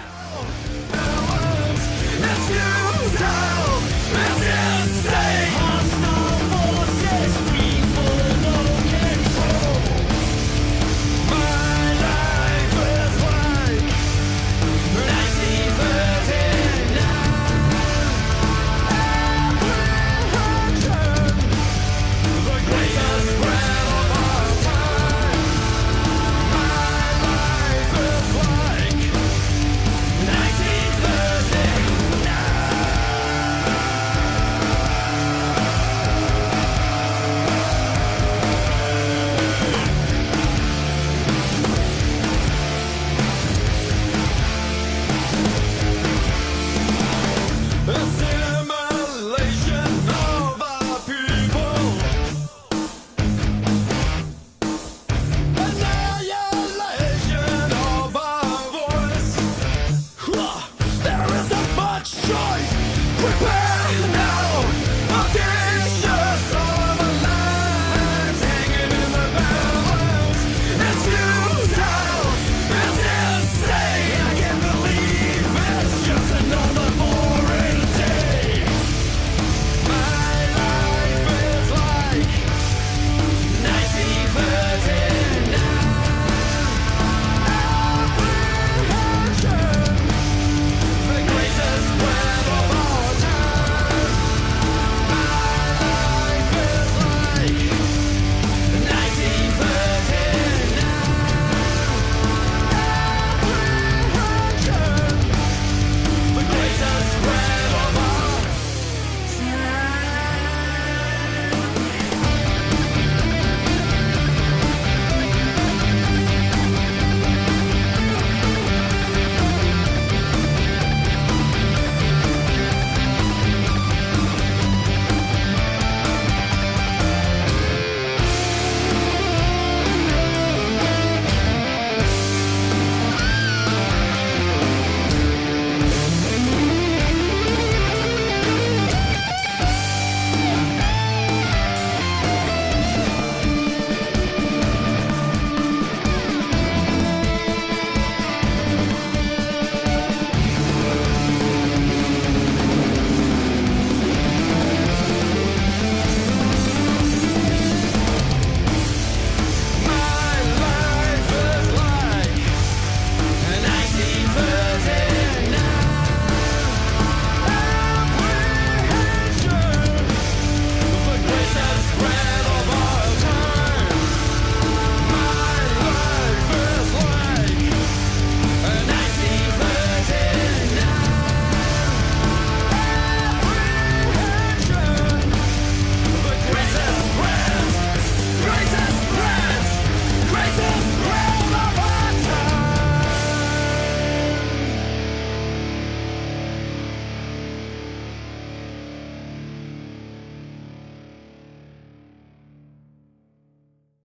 Speaker 3: choice. Prepare now.